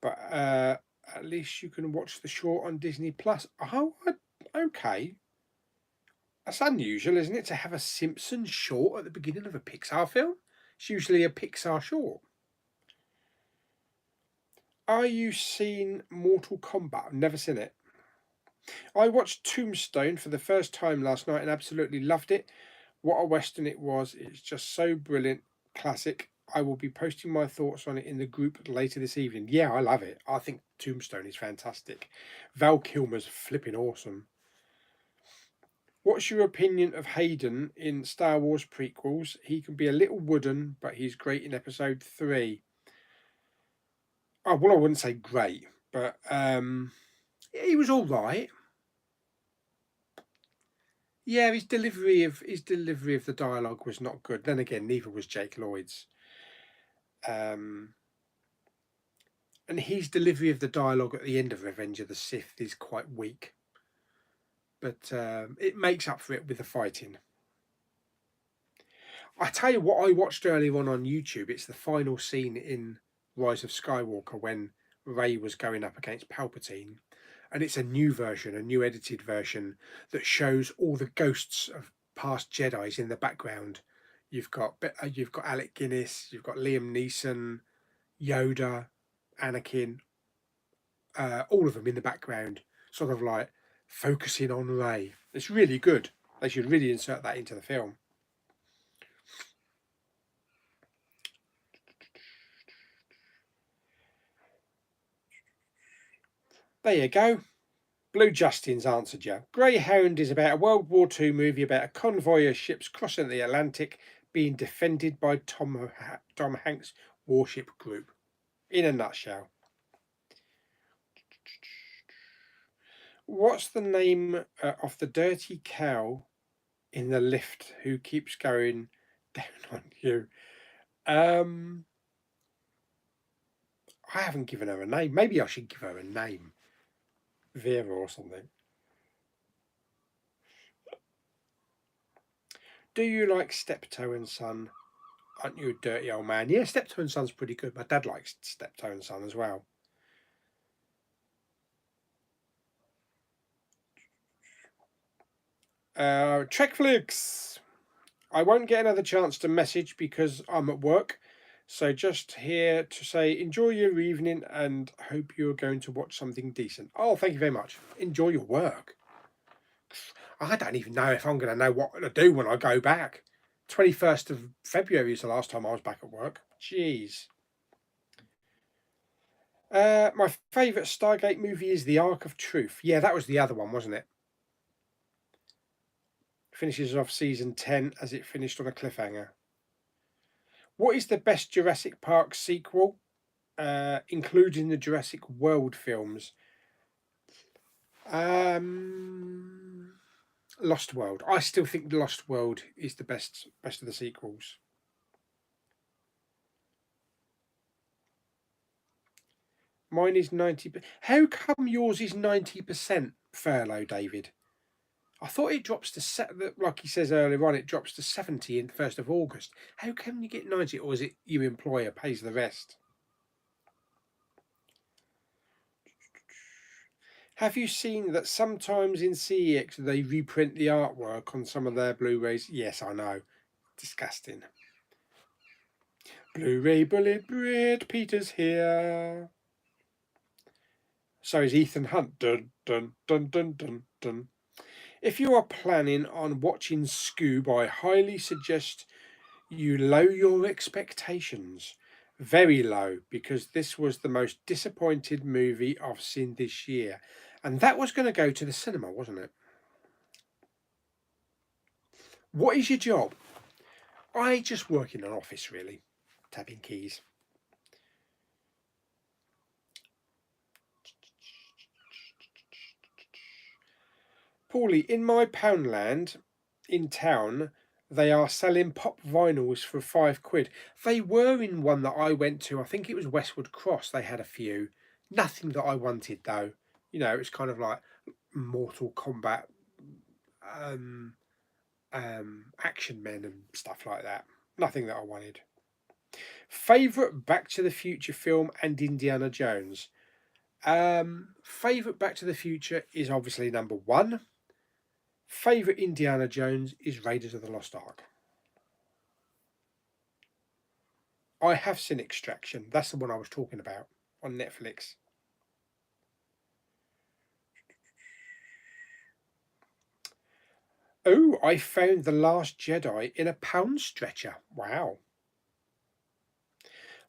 But at least you can watch the short on Disney Plus. Oh, okay. That's unusual, isn't it, to have a Simpsons short at the beginning of a Pixar film? It's usually a Pixar short. Are you seen Mortal Kombat? I've never seen it. I watched Tombstone for the first time last night and absolutely loved it. What a Western it was. It's just so brilliant. Classic. I will be posting my thoughts on it in the group later this evening. Yeah, I love it. I think Tombstone is fantastic. Val Kilmer's flipping awesome. What's your opinion of Hayden in Star Wars prequels? He can be a little wooden, but he's great in episode 3. Oh, well, I wouldn't say great, but he was all right. Yeah, his delivery of the dialogue was not good. Then again, neither was Jake Lloyd's. And his delivery of the dialogue at the end of Revenge of the Sith is quite weak. But it makes up for it with the fighting. I tell you what I watched earlier on YouTube. It's the final scene in Rise of Skywalker when Rey was going up against Palpatine. And it's a new version, a new edited version that shows all the ghosts of past Jedis in the background. You've got Alec Guinness, you've got Liam Neeson, Yoda, Anakin, all of them in the background, sort of like focusing on Rey. It's really good. They should really insert that into the film. There you go. Blue Justin's answered you. Greyhound is about a World War II movie about a convoy of ships crossing the Atlantic being defended by Tom Hanks' warship group. In a nutshell. What's the name of the dirty cow in the lift who keeps going down on you? I haven't given her a name. Maybe I should give her a name. Vera or something. Do you like Steptoe and Son? Aren't you a dirty old man? Yeah, Steptoe and Son's pretty good. My dad likes Steptoe and Son as well. Trekflix. I won't get another chance to message because I'm at work. So just here to say enjoy your evening and hope you're going to watch something decent. Oh, thank you very much. Enjoy your work. I don't even know if I'm going to know what to do when I go back. 21st of February is the last time I was back at work. Jeez. My favourite Stargate movie is The Ark of Truth. Yeah, that was the other one, wasn't it? Finishes off season 10 as it finished on a cliffhanger. What is the best Jurassic Park sequel, including the Jurassic World films? Lost World. I still think Lost World is the best of the sequels. Mine is 90%. How come yours is 90% furlough, David? I thought it drops to, like he says earlier on, it drops to 70 in the 1st of August. How can you get 90, or is it your employer pays the rest? Have you seen that sometimes in CEX they reprint the artwork on some of their Blu-rays? Yes, I know. Disgusting. Blu-ray bullet bread, Peter's here. So is Ethan Hunt. Dun, dun, dun, dun, dun, dun. If you are planning on watching Scoob, I highly suggest you lower your expectations. Very low, because this was the most disappointed movie I've seen this year. And that was going to go to the cinema, wasn't it? What is your job? I just work in an office, really, tapping keys. Pauly, in my Poundland in town, they are selling pop vinyls for £5. They were in one that I went to. I think it was Westwood Cross. They had a few. Nothing that I wanted, though. You know, it's kind of like Mortal Kombat, Action Men and stuff like that. Nothing that I wanted. Favourite Back to the Future film and Indiana Jones. Favourite Back to the Future is obviously number 1. Favourite Indiana Jones is Raiders of the Lost Ark. I have seen Extraction. That's the one I was talking about on Netflix. Oh, I found The Last Jedi in a pound stretcher. Wow.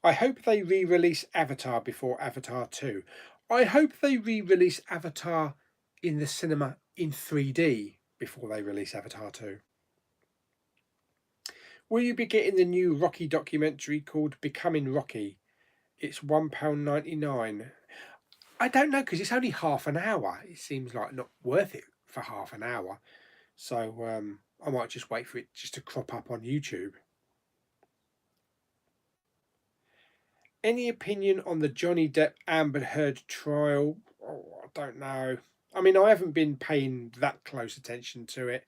I hope they re-release Avatar before Avatar 2. I hope they re-release Avatar in the cinema in 3D before they release Avatar 2. Will you be getting the new Rocky documentary called Becoming Rocky? It's £1.99. I don't know, because it's only half an hour. It seems like not worth it for half an hour. So I might just wait for it just to crop up on YouTube. Any opinion on the Johnny Depp Amber Heard trial? Oh, I don't know. I mean, I haven't been paying that close attention to it.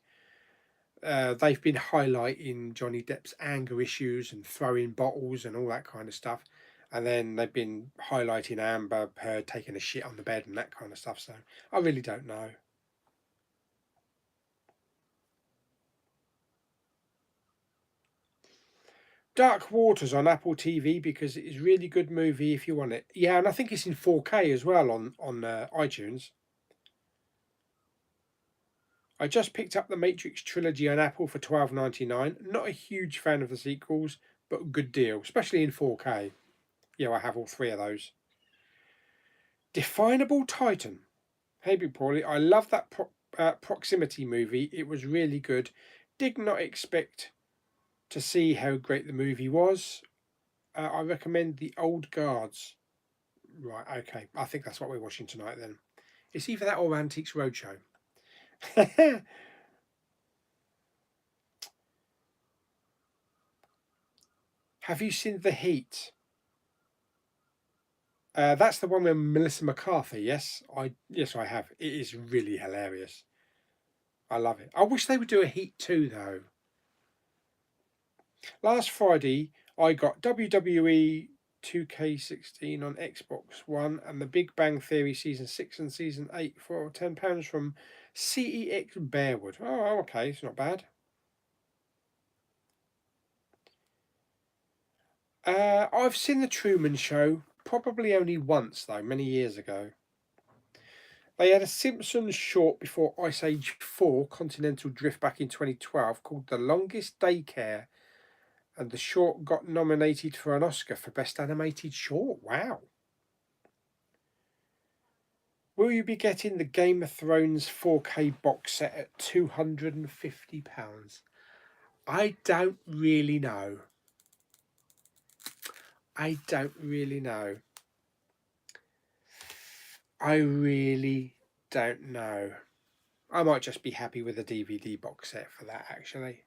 They've been highlighting Johnny Depp's anger issues and throwing bottles and all that kind of stuff. And then they've been highlighting Amber Heard taking a shit on the bed and that kind of stuff. So I really don't know. Dark Waters on Apple TV because it is a really good movie if you want it. Yeah, and I think it's in 4K as well on iTunes. I just picked up the Matrix trilogy on Apple for $12.99. Not a huge fan of the sequels, but a good deal, especially in 4K. Yeah, I have all 3 of those. Definable Titan. Hey, Big Pauly, I love that proximity movie. It was really good. Did not expect to see how great the movie was. I recommend The Old Guards. Right, okay. I think that's what we're watching tonight then. It's either that or Antiques Roadshow. Have you seen The Heat? That's the one with Melissa McCarthy, yes? Yes, I have. It is really hilarious. I love it. I wish they would do a Heat 2, though. Last Friday, I got WWE 2K16 on Xbox One and The Big Bang Theory Season 6 and Season 8 for £10 from CEX Bearwood. Oh, okay, it's not bad. I've seen The Truman Show, probably only once, though, many years ago. They had a Simpsons short before Ice Age 4 Continental Drift back in 2012 called The Longest Daycare, and the short got nominated for an Oscar for Best Animated Short. Wow. Will you be getting the Game of Thrones 4K box set at £250? I don't really know. I don't really know. I really don't know. I might just be happy with a DVD box set for that, actually.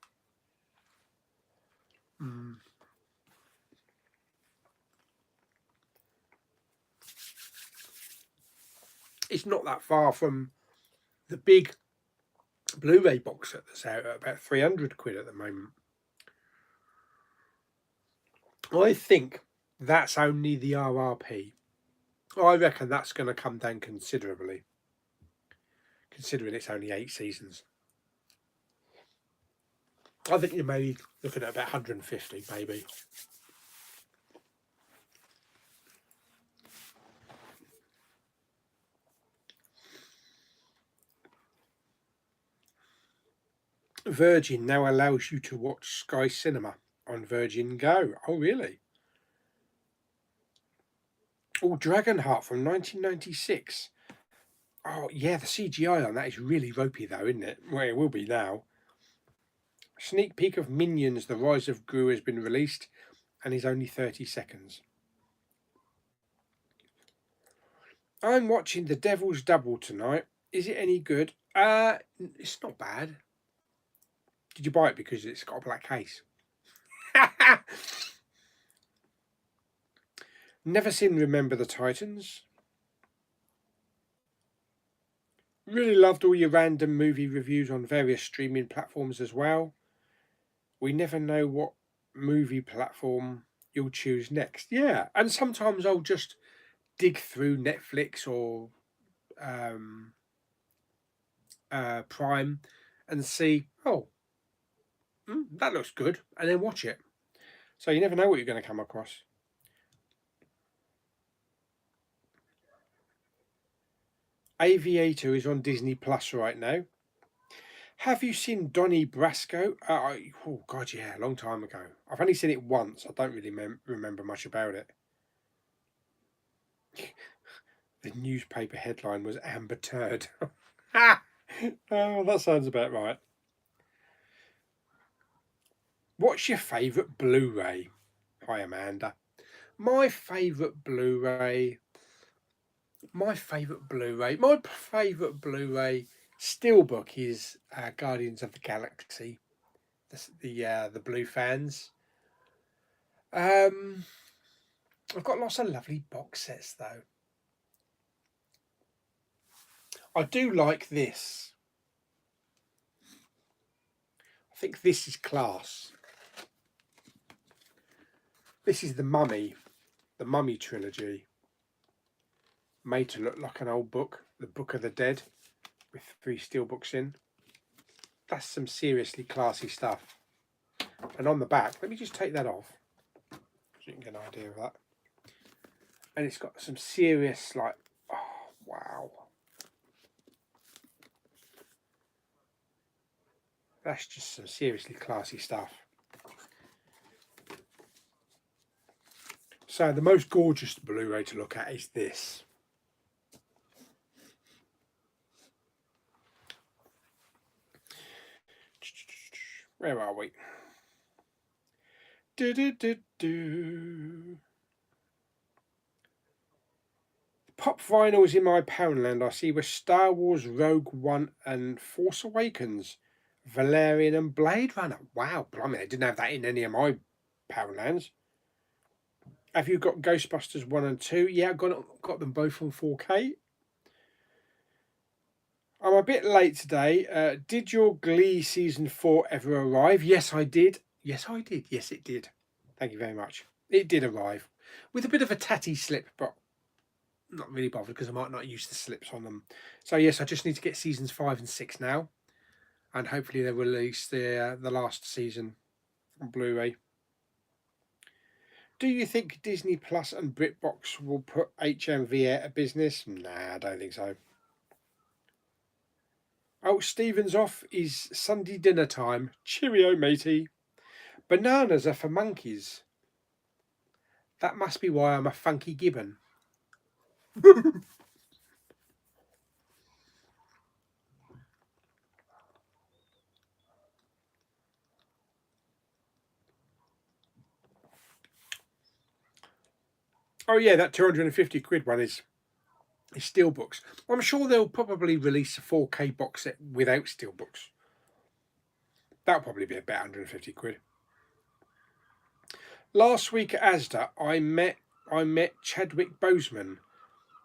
It's not that far from the big Blu-ray box set that's out at about 300 quid at the moment. I think that's only the RRP. I reckon that's going to come down considerably, considering it's only 8 seasons. I think you're maybe looking at about 150, maybe. Virgin now allows you to watch Sky Cinema on Virgin Go. Oh, really? Oh, Dragonheart from 1996. Oh, yeah, the CGI on that is really ropey, though, isn't it? Well, it will be now. Sneak peek of Minions: The Rise of Gru has been released and is only 30 seconds. I'm watching The Devil's Double tonight. Is it any good? It's not bad. Did you buy it because it's got a black case? Never seen Remember the Titans. Really loved all your random movie reviews on various streaming platforms as well. We never know what movie platform you'll choose next. Yeah, and sometimes I'll just dig through Netflix or Prime and see, oh, that looks good, and then watch it. So you never know what you're going to come across. Aviator is on Disney Plus right now. Have you seen Donnie Brasco? Oh God, yeah, a long time ago. I've only seen it once. I don't really remember much about it. The newspaper headline was Amber Turd. Oh, that sounds about right. What's your favourite Blu-ray? Hi, Amanda. My favourite Blu-ray steelbook is Guardians of the Galaxy. The blue fans. I've got lots of lovely box sets though. I do like this. I think this is class. This is the Mummy trilogy. Made to look like an old book, the Book of the Dead, with 3 steelbooks in. That's some seriously classy stuff. And on the back, let me just take that off so you can get an idea of that. And it's got some serious, like, oh, wow. That's just some seriously classy stuff. So the most gorgeous Blu-ray to look at is this. Where are we? Pop vinyls in my Poundland. I see with Star Wars, Rogue One, and Force Awakens, Valerian, and Blade Runner. Wow, blimey, I didn't have that in any of my Poundlands. Have you got Ghostbusters 1 and 2? Yeah, got them both on 4K. I'm a bit late today. Did your Glee season 4 ever arrive? Yes, I did. Yes, I did. Yes, it did. Thank you very much. It did arrive with a bit of a tatty slip, but not really bothered because I might not use the slips on them. So yes, I just need to get seasons 5 and 6 now, and hopefully they'll release the last season on Blu-ray. Do you think Disney Plus and BritBox will put HMV out of business? Nah, I don't think so. Oh, Stephen's off is Sunday dinner time. Cheerio, matey. Bananas are for monkeys. That must be why I'm a funky gibbon. Oh yeah, that 250 quid one is steelbooks. I'm sure they'll probably release a 4K box set without steelbooks. That'll probably be about 150 quid. Last week at Asda, I met Chadwick Boseman,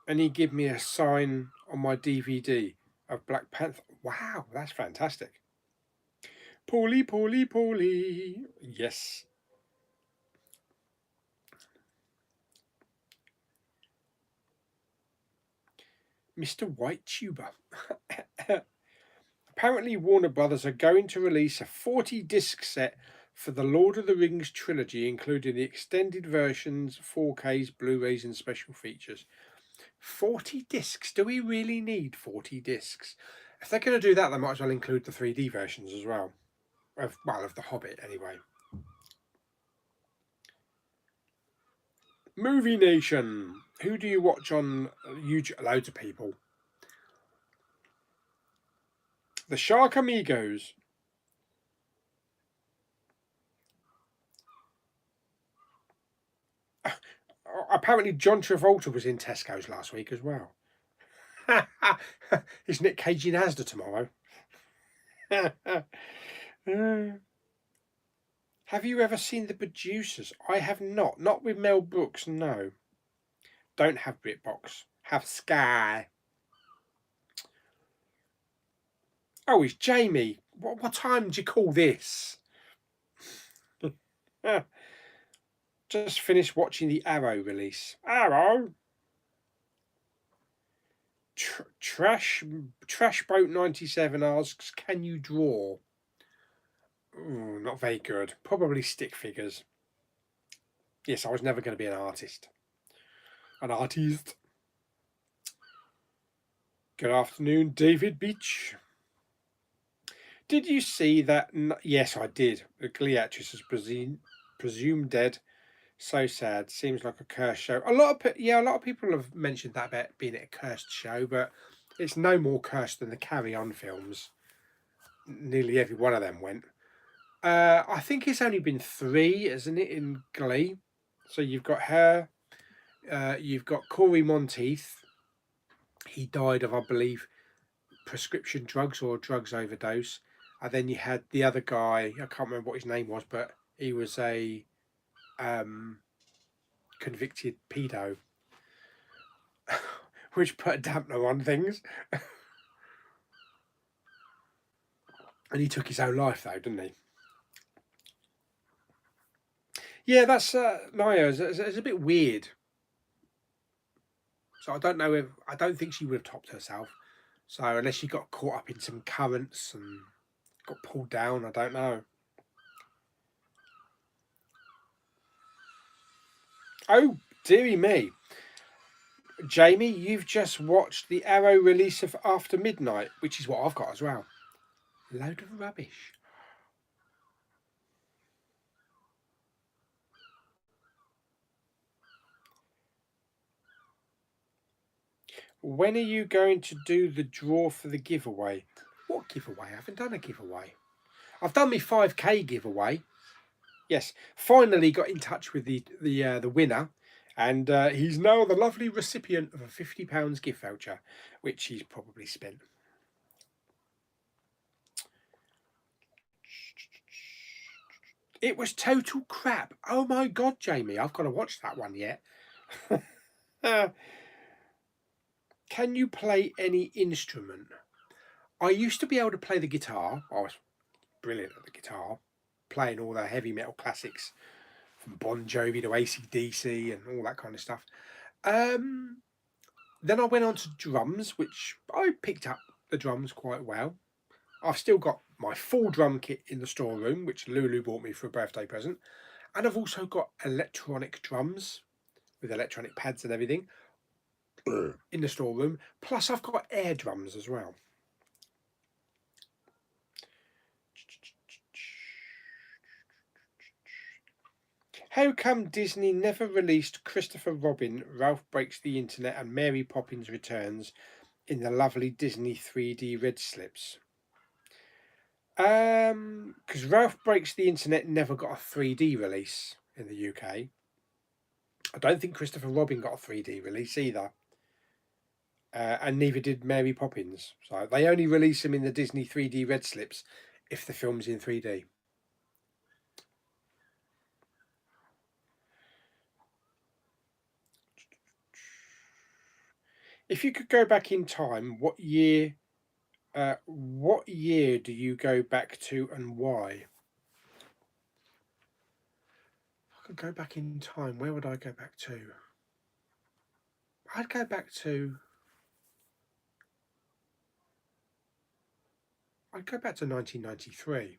and he gave me a sign on my DVD of Black Panther. Wow, that's fantastic. Pauly, Pauly, Pauly. Yes. Mr. White Tuber. Apparently Warner Brothers are going to release a 40-disc set for the Lord of the Rings trilogy, including the extended versions, 4Ks, Blu-rays and special features. 40 discs? Do we really need 40 discs? If they're going to do that, they might as well include the 3D versions as well. Of The Hobbit, anyway. Movie Nation. Who do you watch on YouTube? Loads of people. The Shark Amigos. Apparently John Travolta was in Tesco's last week as well. Is Nick Cage in Asda tomorrow? Have you ever seen The Producers? I have not. Not with Mel Brooks, no. Don't have BritBox. Have Sky. Oh, it's Jamie. What time do you call this? Just finished watching the Arrow release. Arrow? Trash Boat 97 asks, can you draw? Ooh, not very good. Probably stick figures. Yes, I was never going to be an artist. An artist. Good afternoon, David Beach. Did you see that? Yes, I did. The Glee actress is presumed dead. So sad. Seems like a cursed show. A lot of people have mentioned that about being a cursed show, but it's no more cursed than the Carry On films. Nearly every one of them went. I think it's only been 3, isn't it, in Glee? So you've got her. You've got Corey Monteith. He died of, I believe, prescription drugs or drugs overdose. And then you had the other guy. I can't remember what his name was, but he was a convicted pedo, which put a dampener on things. And he took his own life, though, didn't he? Yeah, that's Naya. It's a bit weird. So I don't know I don't think she would have topped herself. So unless she got caught up in some currents and got pulled down, I don't know. Oh, dearie me. Jamie, you've just watched the Arrow release of After Midnight, which is what I've got as well. Load of rubbish. When are you going to do the draw for the giveaway? What giveaway? I haven't done a giveaway. I've done my 5K giveaway. Yes, finally got in touch with the winner, and he's now the lovely recipient of a £50 gift voucher, which he's probably spent. It was total crap. Oh my God, Jamie, I've got to watch that one yet. Can you play any instrument? I used to be able to play the guitar. I was brilliant at the guitar, playing all the heavy metal classics from Bon Jovi to AC/DC and all that kind of stuff. Then I went on to drums, which I picked up the drums quite well. I've still got my full drum kit in the storeroom, which Lulu bought me for a birthday present. And I've also got electronic drums with electronic pads and everything in the storeroom. Plus I've got air drums as well. How come Disney never released Christopher Robin, Ralph Breaks the Internet and Mary Poppins Returns in the lovely Disney 3D red slips? Because Ralph Breaks the Internet never got a 3D release in the UK. I don't think Christopher Robin got a 3D release either. And neither did Mary Poppins. So they only release them in the Disney 3D red slips if the film's in 3D. If you could go back in time, what year do you go back to and why? If I could go back in time, where would I go back to? I'd go back to 1993.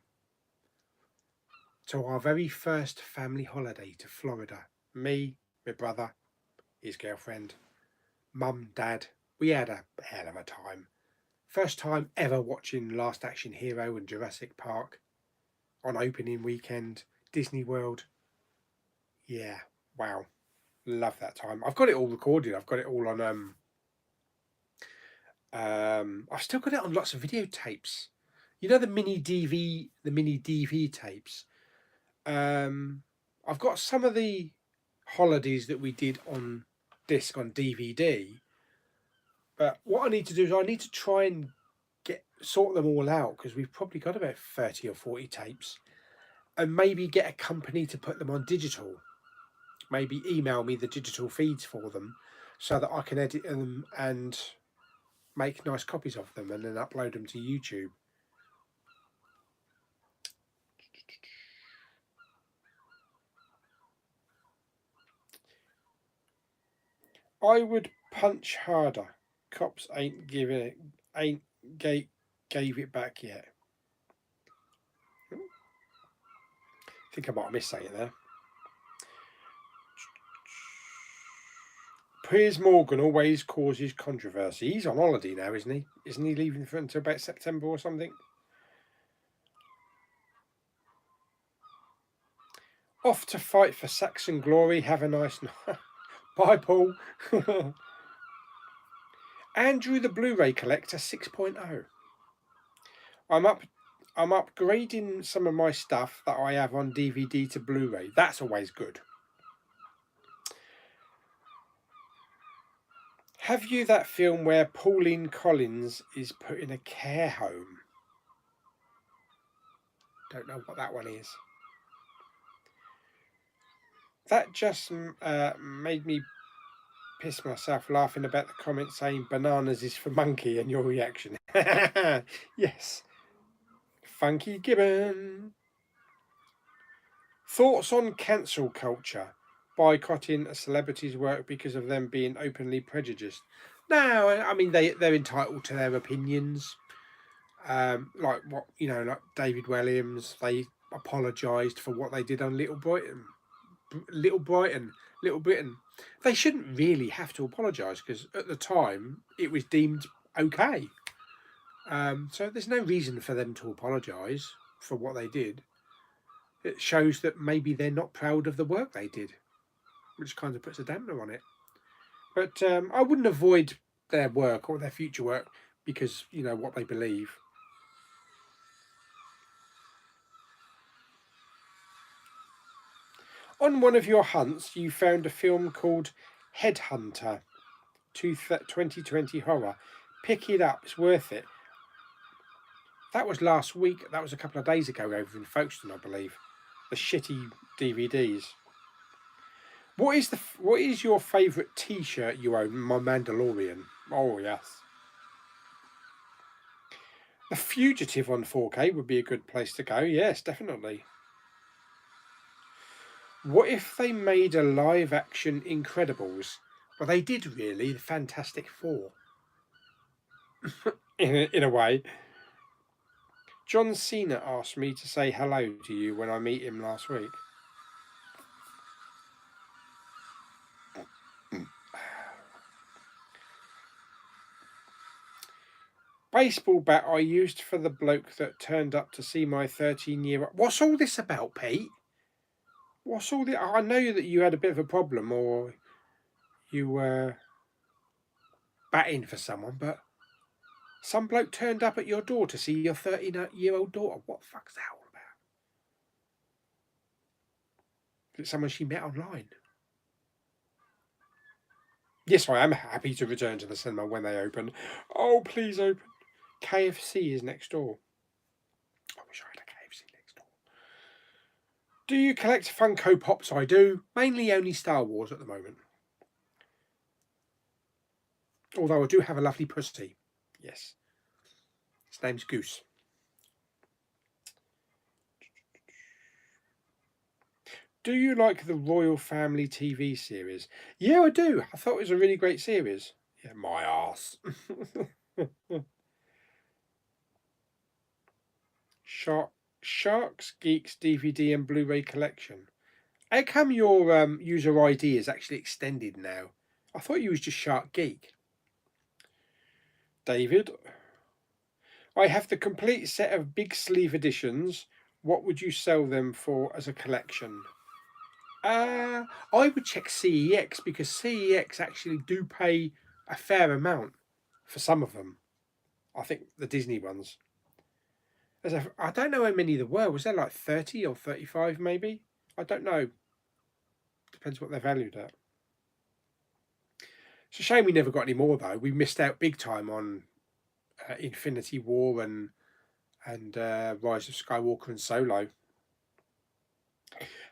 To our very first family holiday to Florida. Me, my brother, his girlfriend, Mum, Dad. We had a hell of a time. First time ever watching Last Action Hero and Jurassic Park on opening weekend, Disney World. Yeah, wow. Love that time. I've got it all recorded. I've got it all on I've still got it on lots of videotapes. You know the mini DV tapes. I've got some of the holidays that we did on disc on DVD. But what I need to do is I need to try and sort them all out, because we've probably got about 30 or 40 tapes, and maybe get a company to put them on digital. Maybe email me the digital feeds for them so that I can edit them and make nice copies of them and then upload them to YouTube. I would punch harder. Cops ain't gave it yet. I think I might have missed something there. Piers Morgan always causes controversy. He's on holiday now, isn't he? Isn't he leaving for until about September or something? Off to fight for Saxon glory. Have a nice night. Bye, Paul. Andrew the Blu-ray collector 6.0. I'm upgrading some of my stuff that I have on DVD to Blu-ray. That's always good. Have you that film where Pauline Collins is put in a care home? Don't know what that one is. That just made me piss myself laughing about the comment saying bananas is for monkey and your reaction. Yes. Funky Gibbon. Thoughts on cancel culture? Boycotting a celebrity's work because of them being openly prejudiced. No, I mean they're entitled to their opinions. Like what like David Williams, they apologised for what they did on Little Britain. They shouldn't really have to apologise because at the time it was deemed okay. So there's no reason for them to apologise for what they did. It shows that maybe they're not proud of the work they did, which kind of puts a dampener on it. But I wouldn't avoid their work or their future work because, what they believe. On one of your hunts, you found a film called Headhunter 2020 horror. Pick it up, it's worth it. That was last week. That was a couple of days ago over in Folkestone, I believe. The shitty DVDs. What is your favourite T-shirt you own? My Mandalorian. Oh yes. The Fugitive on 4K would be a good place to go. Yes, definitely. What if they made a live-action Incredibles? Well, they did really. The Fantastic Four. in a way. John Cena asked me to say hello to you when I meet him last week. Baseball bat I used for the bloke that turned up to see my 13-year-old. What's all this about, Pete? What's all this? I know that you had a bit of a problem or you were batting for someone, but some bloke turned up at your door to see your 13-year-old daughter. What the fuck's that all about? Is it someone she met online? Yes, I am happy to return to the cinema when they open. Oh, please open. KFC is next door. I wish I had a KFC next door. Do you collect Funko Pops? I do. Mainly only Star Wars at the moment. Although I do have a lovely pussy. Yes. His name's Goose. Do you like the Royal Family TV series? Yeah, I do. I thought it was a really great series. Yeah, my arse. Sharks Geeks DVD and Blu-ray collection. How come your user ID is actually extended now? I thought you was just Shark Geek. David, I have the complete set of big sleeve editions. What would you sell them for as a collection? I would check CEX because CEX actually do pay a fair amount for some of them. I think the Disney ones. I don't know how many there were. Was there like 30 or 35 maybe? I don't know. Depends what they're valued at. It's a shame we never got any more though. We missed out big time on Infinity War and Rise of Skywalker and Solo.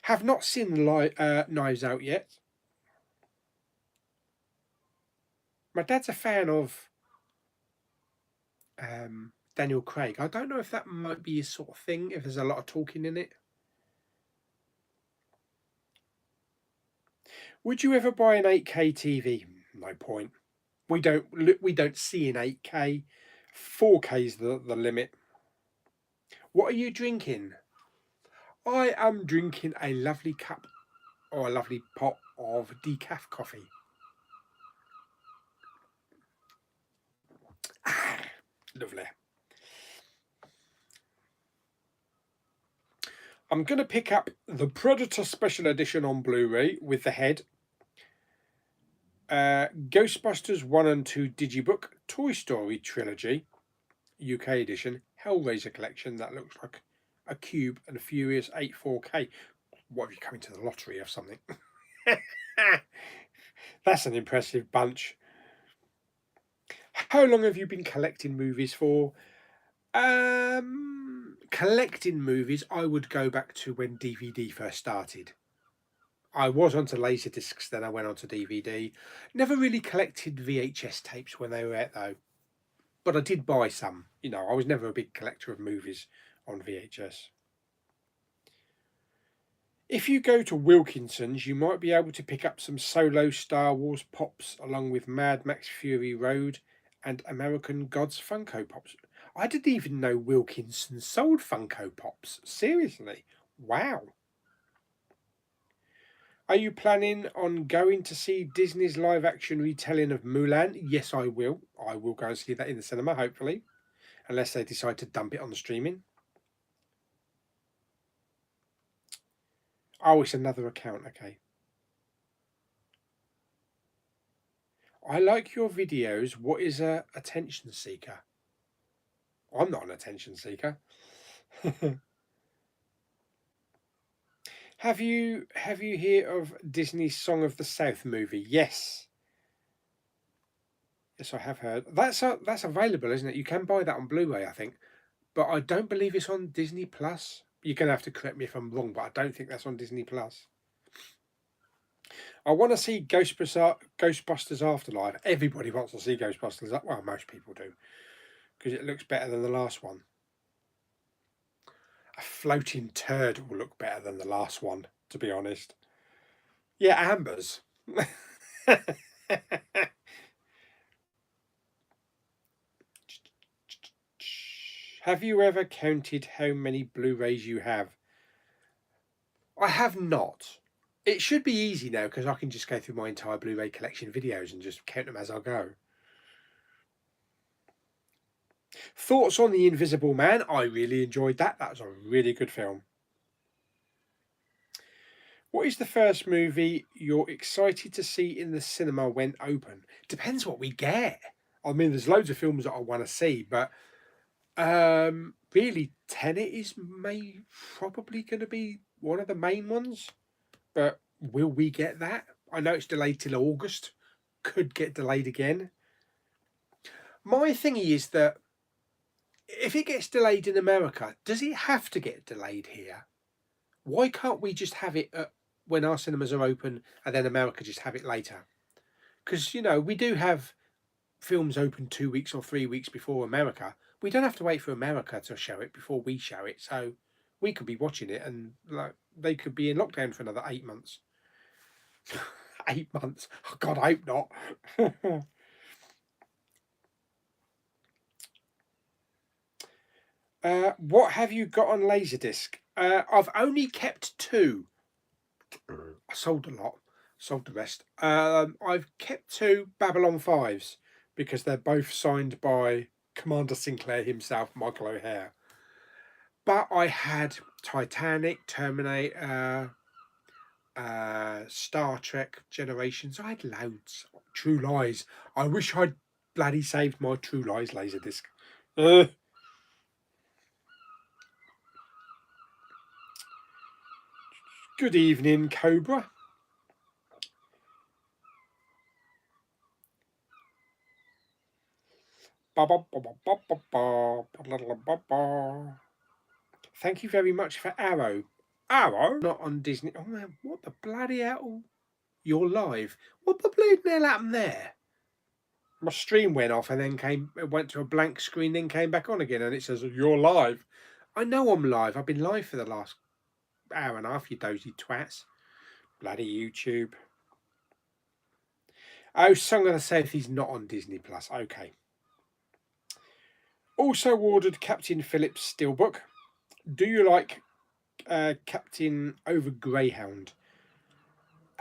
Have not seen Knives Out yet. My dad's a fan of Daniel Craig. I don't know if that might be his sort of thing, if there's a lot of talking in it. Would you ever buy an 8K TV? no point. We don't see in 8K. 4K's the limit. What are you drinking? I am drinking a lovely cup or a lovely pot of decaf coffee. Ah, lovely. I'm going to pick up the Predator Special Edition on Blu-ray with the head. Ghostbusters 1 and 2 Digibook, Toy Story Trilogy, UK edition, Hellraiser Collection, that looks like a cube, and Furious 8 4K. What have you come into the lottery or something? That's an impressive bunch. How long have you been collecting movies for? Collecting movies, I would go back to when DVD first started. I was onto LaserDiscs, then I went on to DVD. Never really collected VHS tapes when they were out though. But I did buy some. You know, I was never a big collector of movies on VHS. If you go to Wilkinson's, you might be able to pick up some solo Star Wars Pops along with Mad Max Fury Road and American Gods Funko Pops. I didn't even know Wilkinson sold Funko Pops. Seriously. Wow. Are you planning on going to see Disney's live-action retelling of Mulan? Yes, I will. I will go and see that in the cinema, hopefully. Unless they decide to dump it on the streaming. Oh, it's another account, okay. I like your videos. What is a attention seeker? I'm not an attention seeker. Have you heard of Disney's Song of the South movie? Yes. Yes, I have heard. That's available, isn't it? You can buy that on Blu-ray, I think. But I don't believe it's on Disney Plus. You're going to have to correct me if I'm wrong, but I don't think that's on Disney Plus. I want to see Ghostbusters Afterlife. Everybody wants to see Ghostbusters. Well, most people do. Because it looks better than the last one. A floating turd will look better than the last one, to be honest. Yeah, Amber's. Have you ever counted how many Blu-rays you have? I have not. It should be easy now because I can just go through my entire Blu-ray collection videos and just count them as I go. Thoughts on The Invisible Man? I really enjoyed that. That was a really good film. What is the first movie you're excited to see in the cinema when open? Depends what we get. I mean, there's loads of films that I want to see, but really, Tenet is probably going to be one of the main ones. But will we get that? I know it's delayed till August. Could get delayed again. My thingy is that if it gets delayed in America, does it have to get delayed here? Why can't we just have it when our cinemas are open and then America just have it later? Because, you know, we do have films open 2 weeks or 3 weeks before America. We don't have to wait for America to show it before we show it. So we could be watching it and like they could be in lockdown for another 8 months. 8 months? Oh, God, I hope not. What have you got on LaserDisc? I've only kept 2. I sold a lot, sold the rest. I've kept 2 Babylon 5s because they're both signed by Commander Sinclair himself, Michael O'Hare. But I had Titanic, Terminator, Star Trek Generations. I had loads. True Lies. I wish I'd bloody saved my True Lies LaserDisc. Good evening, Cobra. Thank you very much for Arrow. Arrow? Not on Disney. Oh man, what the bloody hell? You're live. What the bloody hell happened there? My stream went off and then went to a blank screen, then came back on again, and it says you're live. I know I'm live. I've been live for the last hour and a half, you dozy twats. Bloody YouTube. Oh, Song of the South is not on Disney Plus. Okay. Also ordered Captain Phillips Steelbook. Do you like Captain over Greyhound?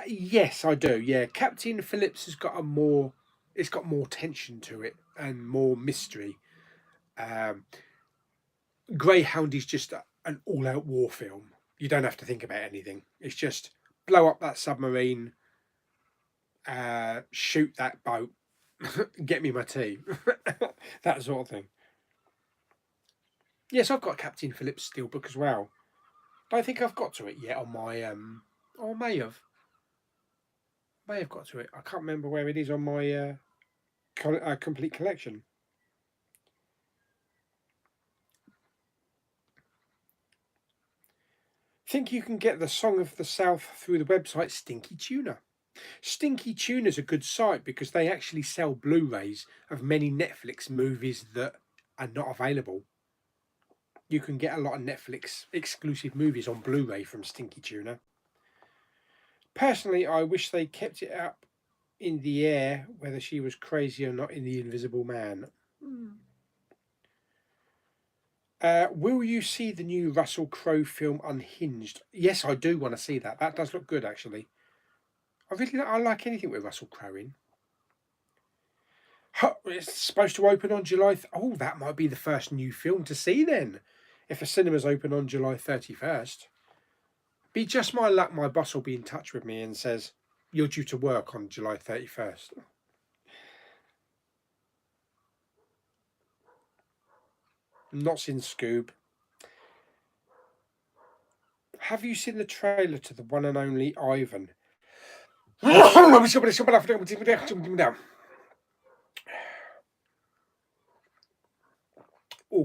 Yes, I do. Yeah, Captain Phillips has got it's got more tension to it and more mystery. Um, Greyhound is just an all-out war film. You don't have to think about anything. It's just blow up that submarine, shoot that boat, get me my tea, that sort of thing. Yes, I've got Captain Phillips Steelbook as well. Don't think I've got to it yet on my or may have got to it. I can't remember where it is on my complete collection. Think you can get the Song of the South through the website Stinky Tuna? Stinky Tuna's a good site because they actually sell Blu-rays of many Netflix movies that are not available. You can get a lot of Netflix exclusive movies on Blu-ray from Stinky Tuna. Personally, I wish they kept it up in the air, whether she was crazy or not, in The Invisible Man. Will you see the new Russell Crowe film Unhinged? Yes, I do want to see that. That does look good, actually. I like anything with Russell Crowe in. It's supposed to open on July. Oh, that might be the first new film to see then. If a cinema's open on July 31st. Be just my luck, my boss will be in touch with me and says, you're due to work on July 31st. Not seen Scoob. Have you seen the trailer to the one and only Ivan? Oh,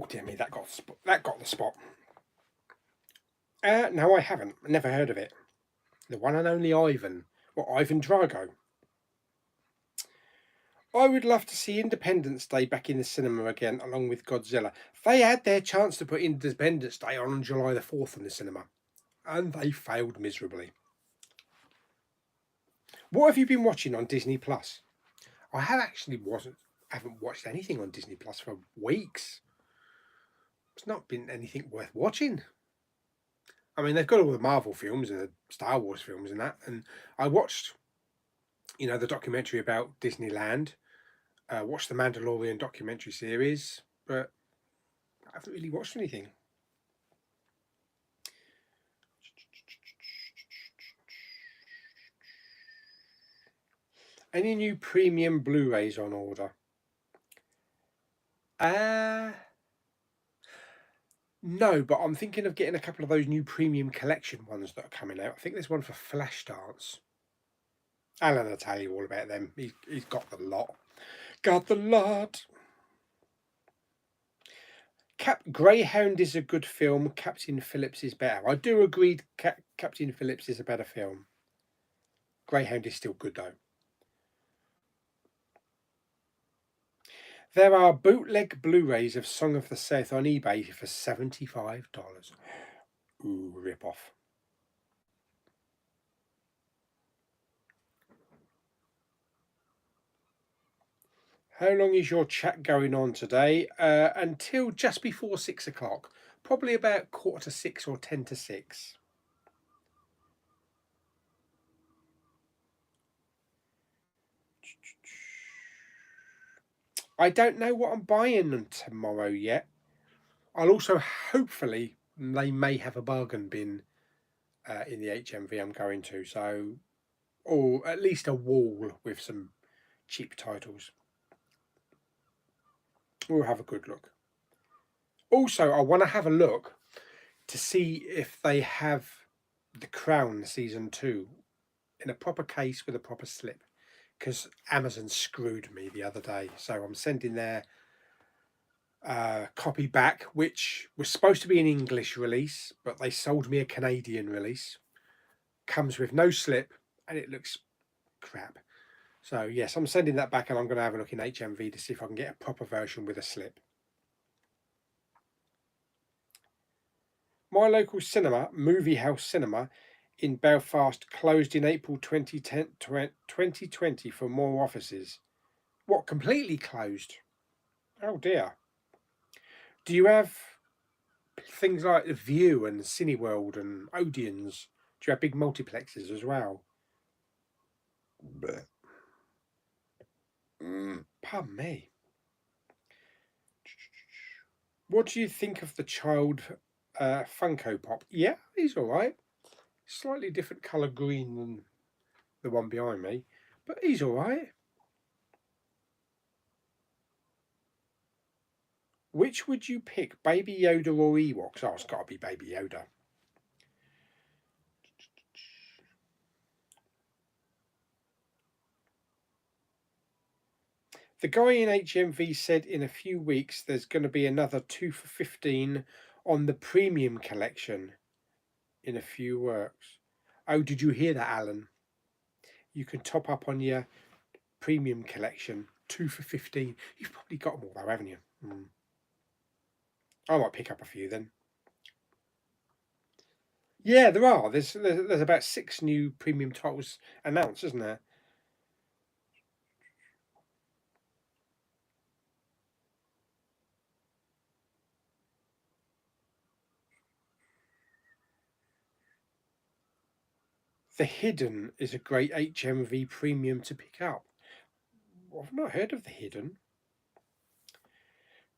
dear me, that got the spot. No, I haven't. Never heard of it. The one and only Ivan. Or Ivan Drago. I would love to see Independence Day back in the cinema again, along with Godzilla. They had their chance to put Independence Day on July the 4th in the cinema, and they failed miserably. What have you been watching on Disney Plus? I haven't watched anything on Disney Plus for weeks. It's not been anything worth watching. I mean, they've got all the Marvel films and the Star Wars films and that, and I watched, the documentary about Disneyland. Watched the Mandalorian documentary series, but I haven't really watched anything. Any new premium Blu-rays on order? No, but I'm thinking of getting a couple of those new premium collection ones that are coming out. I think there's one for Flashdance. Alan will tell you all about them. He's got the lot. Got the lot. Greyhound is a good film. Captain Phillips is better. I do agree Captain Phillips is a better film. Greyhound is still good though. There are bootleg Blu-rays of Song of the South on eBay for $75. Ooh, rip-off. How long is your chat going on today? Until just before 6 o'clock. Probably about 5:45 or 10 to 6. I don't know what I'm buying tomorrow yet. I'll also, hopefully, they may have a bargain bin in the HMV I'm going to. So, or at least a wall with some cheap titles. We'll have a good look. Also, I want to have a look to see if they have The Crown Season 2 in a proper case with a proper slip, because Amazon screwed me the other day. So I'm sending their copy back, which was supposed to be an English release, but they sold me a Canadian release. Comes with no slip, and it looks crap. So yes, I'm sending that back, and I'm going to have a look in HMV to see if I can get a proper version with a slip. My local cinema, Movie House Cinema, in Belfast closed in April 2020 for more offices. What, completely closed? Oh dear. Do you have things like The View and Cineworld and Odeon's? Do you have big multiplexes as well? Pardon me. What do you think of the child Funko Pop? Yeah, he's all right. Slightly different colour green than the one behind me, but he's all right. Which would you pick, Baby Yoda or Ewoks? Oh, it's got to be Baby Yoda. The guy in HMV said in a few weeks there's going to be another 2 for 15 on the premium collection in a few works. Oh, did you hear that, Alan? You can top up on your premium collection, 2 for 15. You've probably got them all though, haven't you? I might pick up a few then. Yeah, there are. There's about 6 new premium titles announced, isn't there? The Hidden is a great HMV premium to pick up. I've not heard of The Hidden.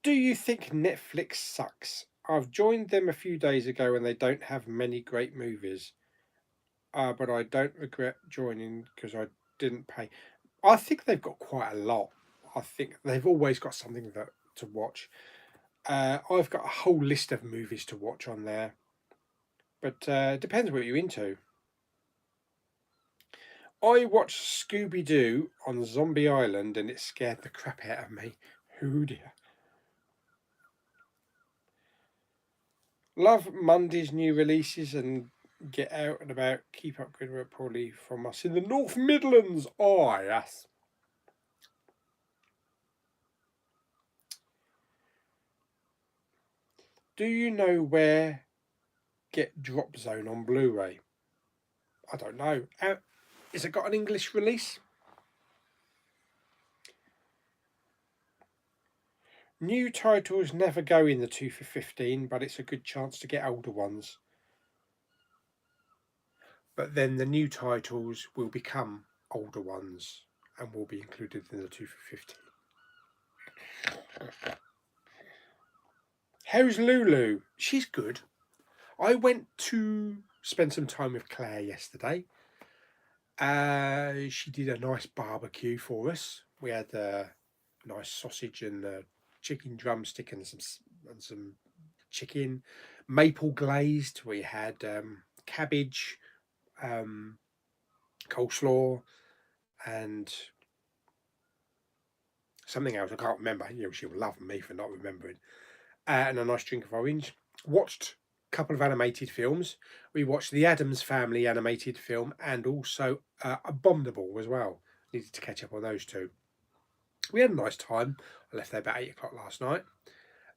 Do you think Netflix sucks? I've joined them a few days ago and they don't have many great movies. But I don't regret joining because I didn't pay. I think they've got quite a lot. I think they've always got something to watch. I've got a whole list of movies to watch on there. But it depends what you're into. I watched Scooby-Doo on Zombie Island and it scared the crap out of me. Oh dear. Love Monday's new releases and get out and about. Keep up good work, Pauly, from us in the North Midlands. Oh, yes. Do you know where get Drop Zone on Blu-ray? I don't know. Has it got an English release? New titles never go in the 2 for 15, but it's a good chance to get older ones. But then the new titles will become older ones and will be included in the 2 for 15. How's Lulu? She's good. I went to spend some time with Claire yesterday. She did a nice barbecue for us. We had a nice sausage and a chicken drumstick and some chicken, maple glazed. We had cabbage, coleslaw, and something else I can't remember. You know, she'll love me for not remembering. And a nice drink of orange. Watched a couple of animated films. We watched the Addams Family animated film and also Abominable as well. Needed to catch up on those two. We had a nice time. I left there about 8 o'clock last night.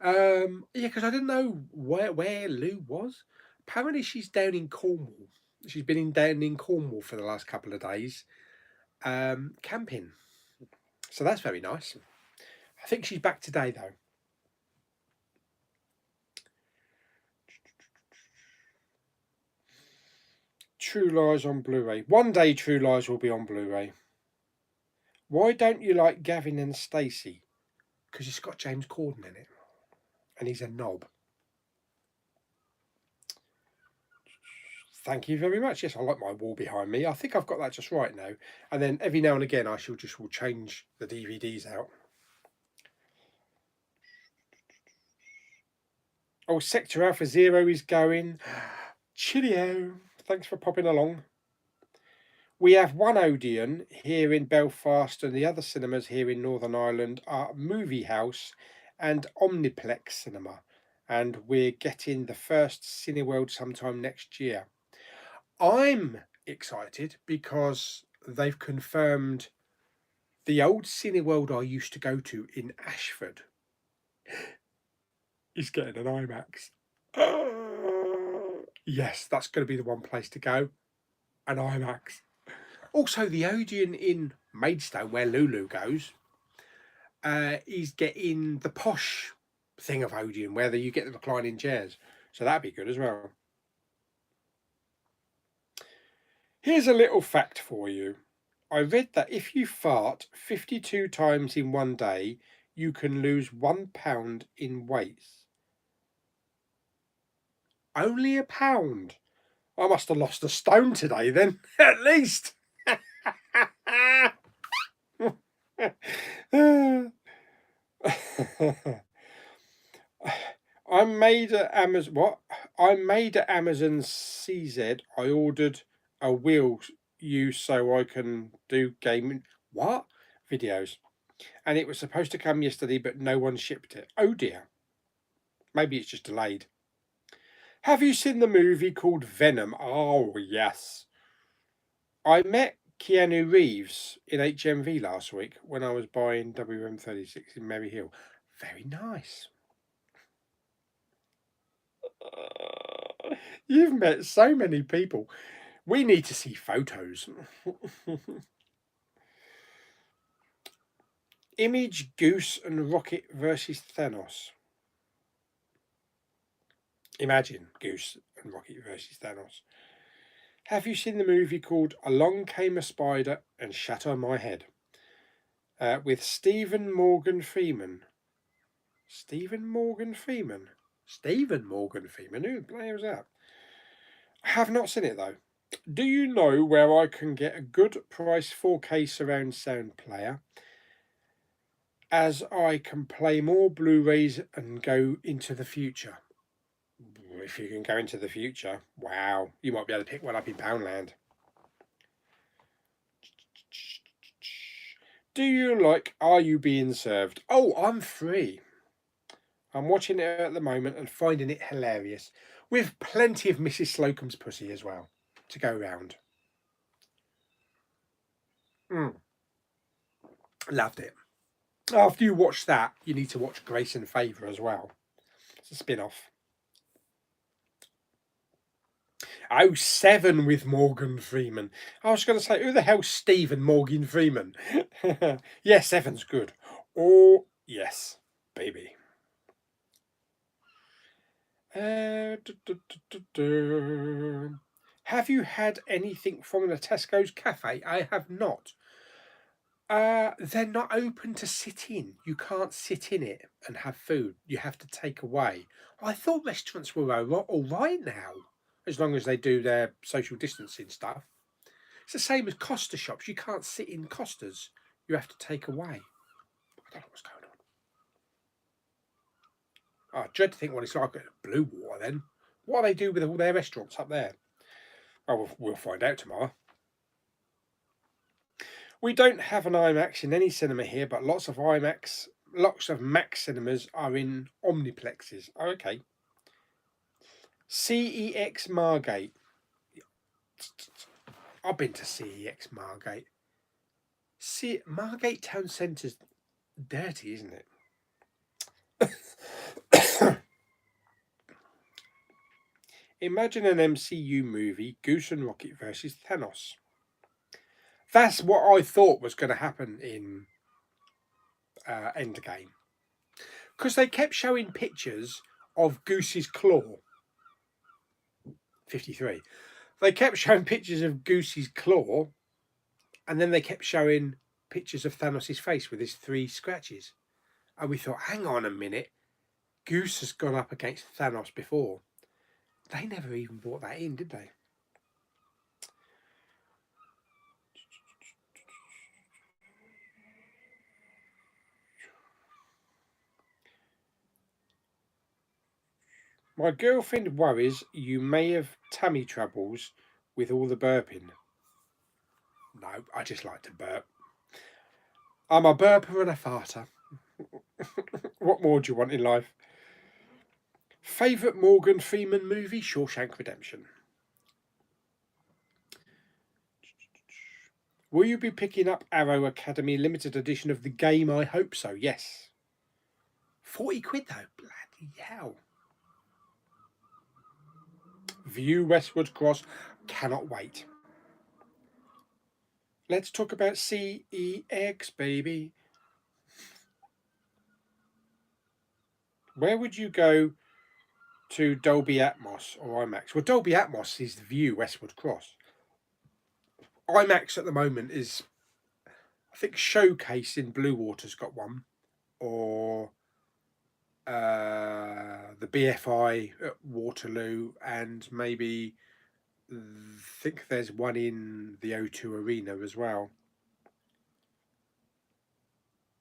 Yeah, because I didn't know where Lou was. Apparently she's down in Cornwall. She's been down in Cornwall for the last couple of days, camping. So that's very nice. I think she's back today though. True Lies on Blu-ray. One day True Lies will be on Blu-ray. Why don't you like Gavin and Stacey? Because it's got James Corden in it. And he's a knob. Thank you very much. Yes, I like my wall behind me. I think I've got that just right now. And then every now and again I will change the DVDs out. Oh, Sector Alpha Zero is going. Chillio. Thanks for popping along. We have one Odeon here in Belfast and the other cinemas here in Northern Ireland are Movie House and Omniplex Cinema. And we're getting the first Cineworld sometime next year. I'm excited because they've confirmed the old Cineworld I used to go to in Ashford is getting an IMAX. Yes, that's going to be the one place to go. an IMAX. Also, the Odeon in Maidstone, where Lulu goes, is getting the posh thing of Odeon, where you get the reclining chairs. So that'd be good as well. Here's a little fact for you. I read that if you fart 52 times in one day, you can lose 1 pound in weight. Only a pound? I must have lost a stone today then, at least. I'm made at Amazon. What? I'm made at Amazon CZ. I ordered a wheel use so I can do gaming. What? Videos. And it was supposed to come yesterday, but no one shipped it. Oh dear. Maybe it's just delayed. Have you seen the movie called Venom? Oh, yes. I met Keanu Reeves in HMV last week when I was buying WM36 in Merry Hill. Very nice. You've met so many people. We need to see photos. Image, Goose and Rocket versus Thanos. Imagine Goose and Rocket versus Thanos. Have you seen the movie called Along Came a Spider and Shat on My Head? With Stephen Morgan Freeman. Stephen Morgan Freeman? Stephen Morgan Freeman? Who the hell was that? I have not seen it though. Do you know where I can get a good price 4K surround sound player? As I can play more Blu-rays and go into the future. If you can go into the future, wow, you might be able to pick one up in Poundland. Do you like Are You Being Served? Oh, I'm free. I'm watching it at the moment and finding it hilarious, with plenty of Mrs. Slocum's pussy as well to go round. Loved it. After you watch that, you need to watch Grace and Favour as well. It's a spin-off. Oh, Seven with Morgan Freeman. I was going to say, who the hell's Stephen Morgan Freeman? Yeah, Seven's good. Oh, yes, baby. Have you had anything from the Tesco's cafe? I have not. They're not open to sit in. You can't sit in it and have food. You have to take away. I thought restaurants were all right now, as long as they do their social distancing stuff. It's the same as Costa shops. You can't sit in Costas. You have to take away. I don't know what's going on. I dread to think what it's like at Blue Water then. What do they do with all their restaurants up there? Oh, we'll find out tomorrow. We don't have an IMAX in any cinema here, but lots of Max cinemas are in omniplexes. Oh, okay. CEX Margate. I've been to CEX Margate. Margate Town Centre's dirty, isn't it? Imagine an MCU movie, Goose and Rocket versus Thanos. That's what I thought was going to happen in Endgame. Because they kept showing pictures of Goose's claw. 53. They kept showing pictures of Goose's claw, and then they kept showing pictures of Thanos' face with his 3 scratches. And we thought, hang on a minute, Goose has gone up against Thanos before. They never even brought that in, did they? My girlfriend worries you may have tummy troubles with all the burping. No, I just like to burp. I'm a burper and a farter. What more do you want in life? Favourite Morgan Freeman movie? Shawshank Redemption. Will you be picking up Arrow Academy limited edition of the game? I hope so, yes. 40 quid though, bloody hell. View Westwood Cross, cannot wait. Let's talk about CEX, baby. Where would you go to Dolby Atmos or IMAX? Well, Dolby Atmos is the View Westwood Cross. IMAX at the moment is, I think, Showcase in Blue Water's got one, or the BFI at Waterloo, and maybe think there's one in the O2 Arena as well.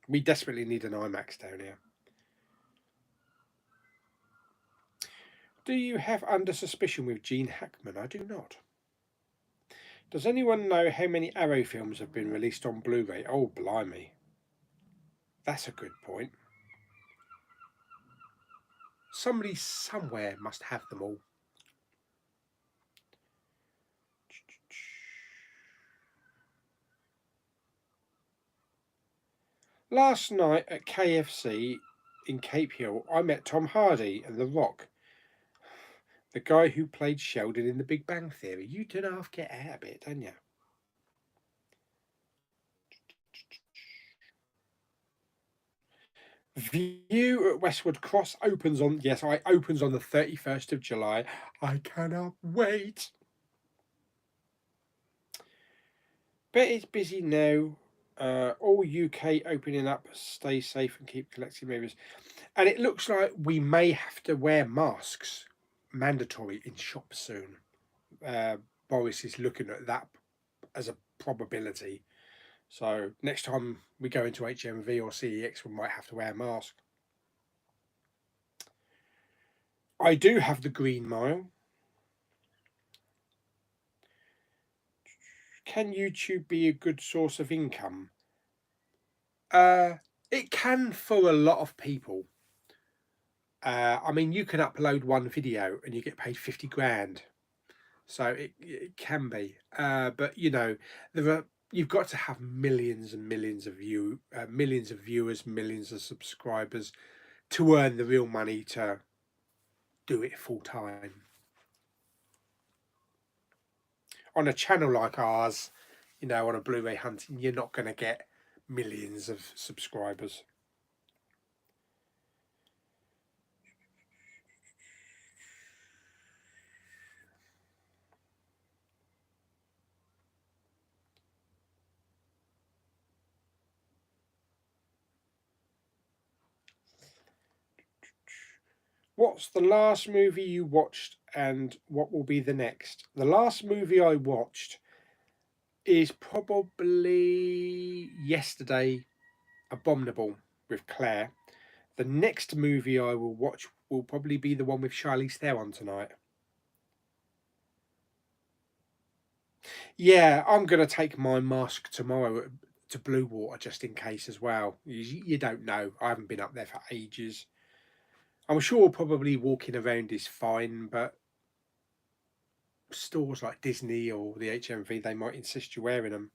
We desperately need an IMAX down here. Do you have Under Suspicion with Gene Hackman? I do not. Does anyone know how many Arrow films have been released on Blu-ray? Oh, blimey. That's a good point. Somebody somewhere must have them all. Last night at KFC in Cape Hill, I met Tom Hardy and The Rock, the guy who played Sheldon in The Big Bang Theory. You do half get out a bit, don't you? View at Westwood Cross opens on, yes, it opens on the 31st of July. I cannot wait. Bet it's busy now. All UK opening up. Stay safe and keep collecting movies. And it looks like we may have to wear masks, mandatory, in shops soon. Boris is looking at that as a probability. So next time we go into HMV or CEX, we might have to wear a mask. I do have the Green Mile. Can YouTube be a good source of income? It can for a lot of people. I mean, you can upload one video and you get paid 50 grand. So it can be. But you know, you've got to have millions and millions of millions of viewers, millions of subscribers to earn the real money to do it full time. On a channel like ours, you know, on a Blu-ray hunting, you're not going to get millions of subscribers. What's the last movie you watched and what will be the next? The last movie I watched is probably yesterday, Abominable with Claire. The next movie I will watch will probably be the one with Charlize Theron tonight. Yeah, I'm going to take my mask tomorrow to Blue Water just in case as well. You don't know. I haven't been up there for ages. I'm sure probably walking around is fine, but stores like Disney or the HMV, they might insist you wearing them.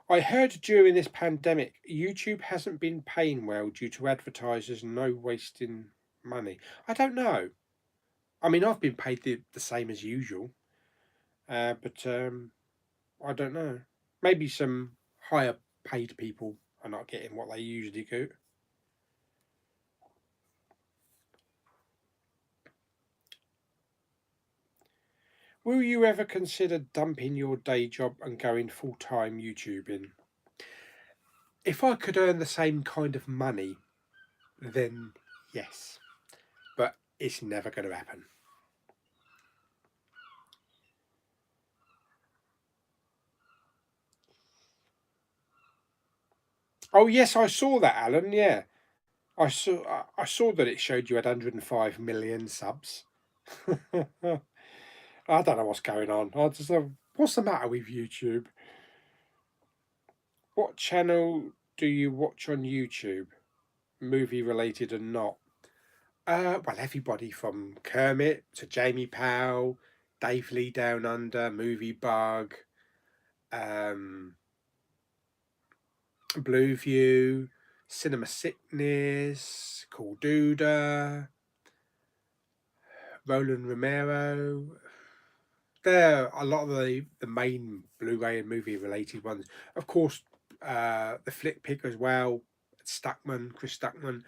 I heard during this pandemic, YouTube hasn't been paying well due to advertisers no wasting money. I don't know. I mean, I've been paid the same as usual, but I don't know. Maybe some higher paid people are not getting what they usually do. Will you ever consider dumping your day job and going full-time YouTubing? If I could earn the same kind of money, then yes. But it's never going to happen. Oh yes, I saw that, Alan. Yeah, I saw that it showed you had 105 million subs. I don't know what's going on. What's the matter with YouTube? What channel do you watch on YouTube? Movie related and not? Well, everybody from Kermit to Jamie Powell, Dave Lee Down Under, Movie Bug, Blue View, Cinema Sickness, Cool Duda, Roland Romero. There are a lot of the main Blu-ray and movie related ones. Of course, the Flick Pick as well. Chris Stuckman.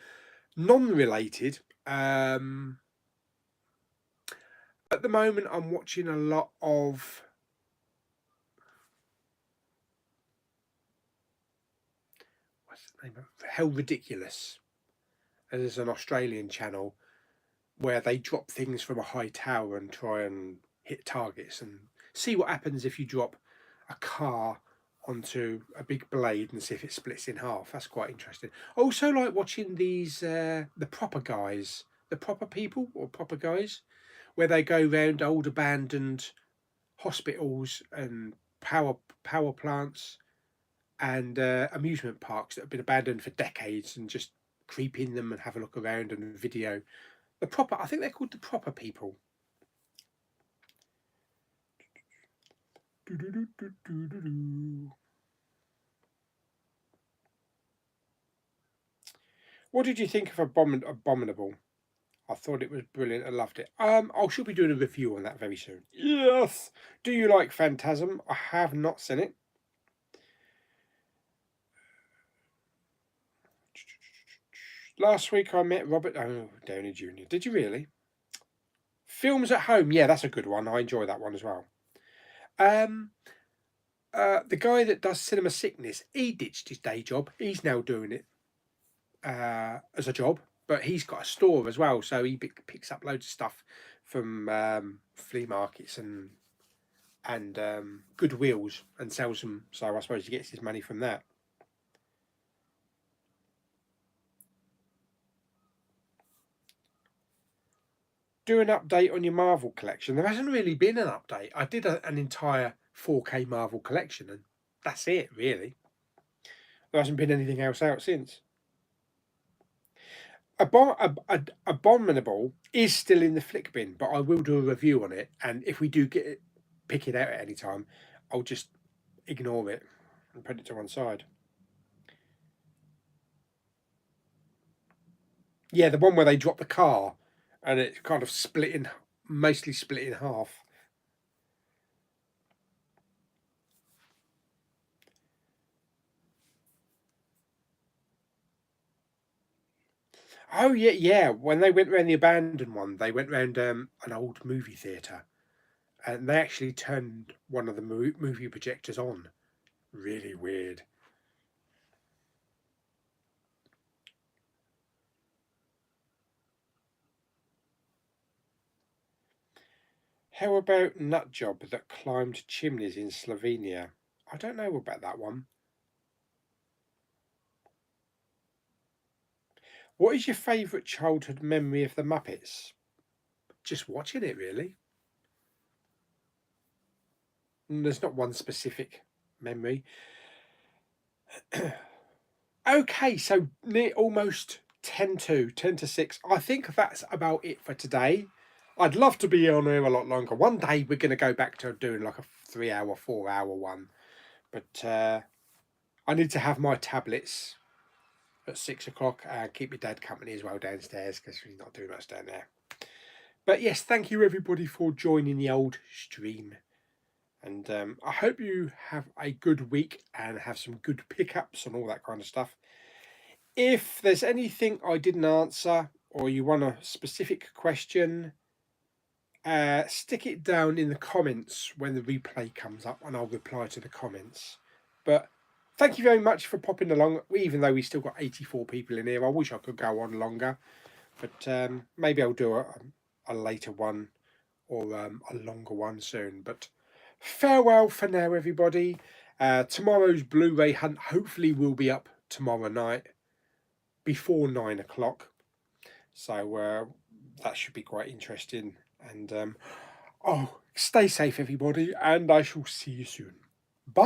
Non-related. At the moment, I'm watching a lot of. What's the name of How Ridiculous? And there's an Australian channel where they drop things from a high tower and try and hit targets and see what happens if you drop a car onto a big blade and see if it splits in half. That's quite interesting. I also like watching these the proper guys, the proper people or proper guys, where they go round old abandoned hospitals and power plants and amusement parks that have been abandoned for decades and just creep in them and have a look around and video. The proper, I think they're called the proper people. What did you think of Abominable? I thought it was brilliant. I loved it. I should be doing a review on that very soon. Yes. Do you like Phantasm? I have not seen it. Last week I met Robert Downey Jr. Did you really? Films at Home. Yeah, that's a good one. I enjoy that one as well. The guy that does Cinema Sickness, he ditched his day job. He's now doing it as a job, but he's got a store as well, so he picks up loads of stuff from flea markets and Goodwills and sells them. So I suppose he gets his money from that. Do an update on your Marvel collection. There hasn't really been an update. I did an entire 4K Marvel collection, and that's it, really. There hasn't been anything else out since. Abominable is still in the flick bin, but I will do a review on it, and if we do pick it out at any time, I'll just ignore it and put it to one side. Yeah, the one where they drop the car and it kind of mostly split in half. Oh yeah. When they went round the abandoned one, they went round an old movie theatre, and they actually turned one of the movie projectors on. Really weird. How about Nutjob that climbed chimneys in Slovenia? I don't know about that one. What is your favourite childhood memory of the Muppets? Just watching it, really. There's not one specific memory. Okay, so near almost 10 to 6. I think that's about it for today. I'd love to be on here a lot longer. One day we're going to go back to doing like a 3-hour, 4-hour one. But I need to have my tablets at 6 o'clock and keep my dad company as well downstairs because he's not doing much down there. But yes, thank you everybody for joining the old stream. And I hope you have a good week and have some good pickups and all that kind of stuff. If there's anything I didn't answer or you want a specific question, stick it down in the comments when the replay comes up and I'll reply to the comments. But thank you very much for popping along, even though we still got 84 people in here. I wish I could go on longer, but maybe I'll do a later one or a longer one soon. But farewell for now, everybody. Tomorrow's Blu-ray hunt hopefully will be up tomorrow night before 9 o'clock. So that should be quite interesting. And stay safe, everybody, and I shall see you soon.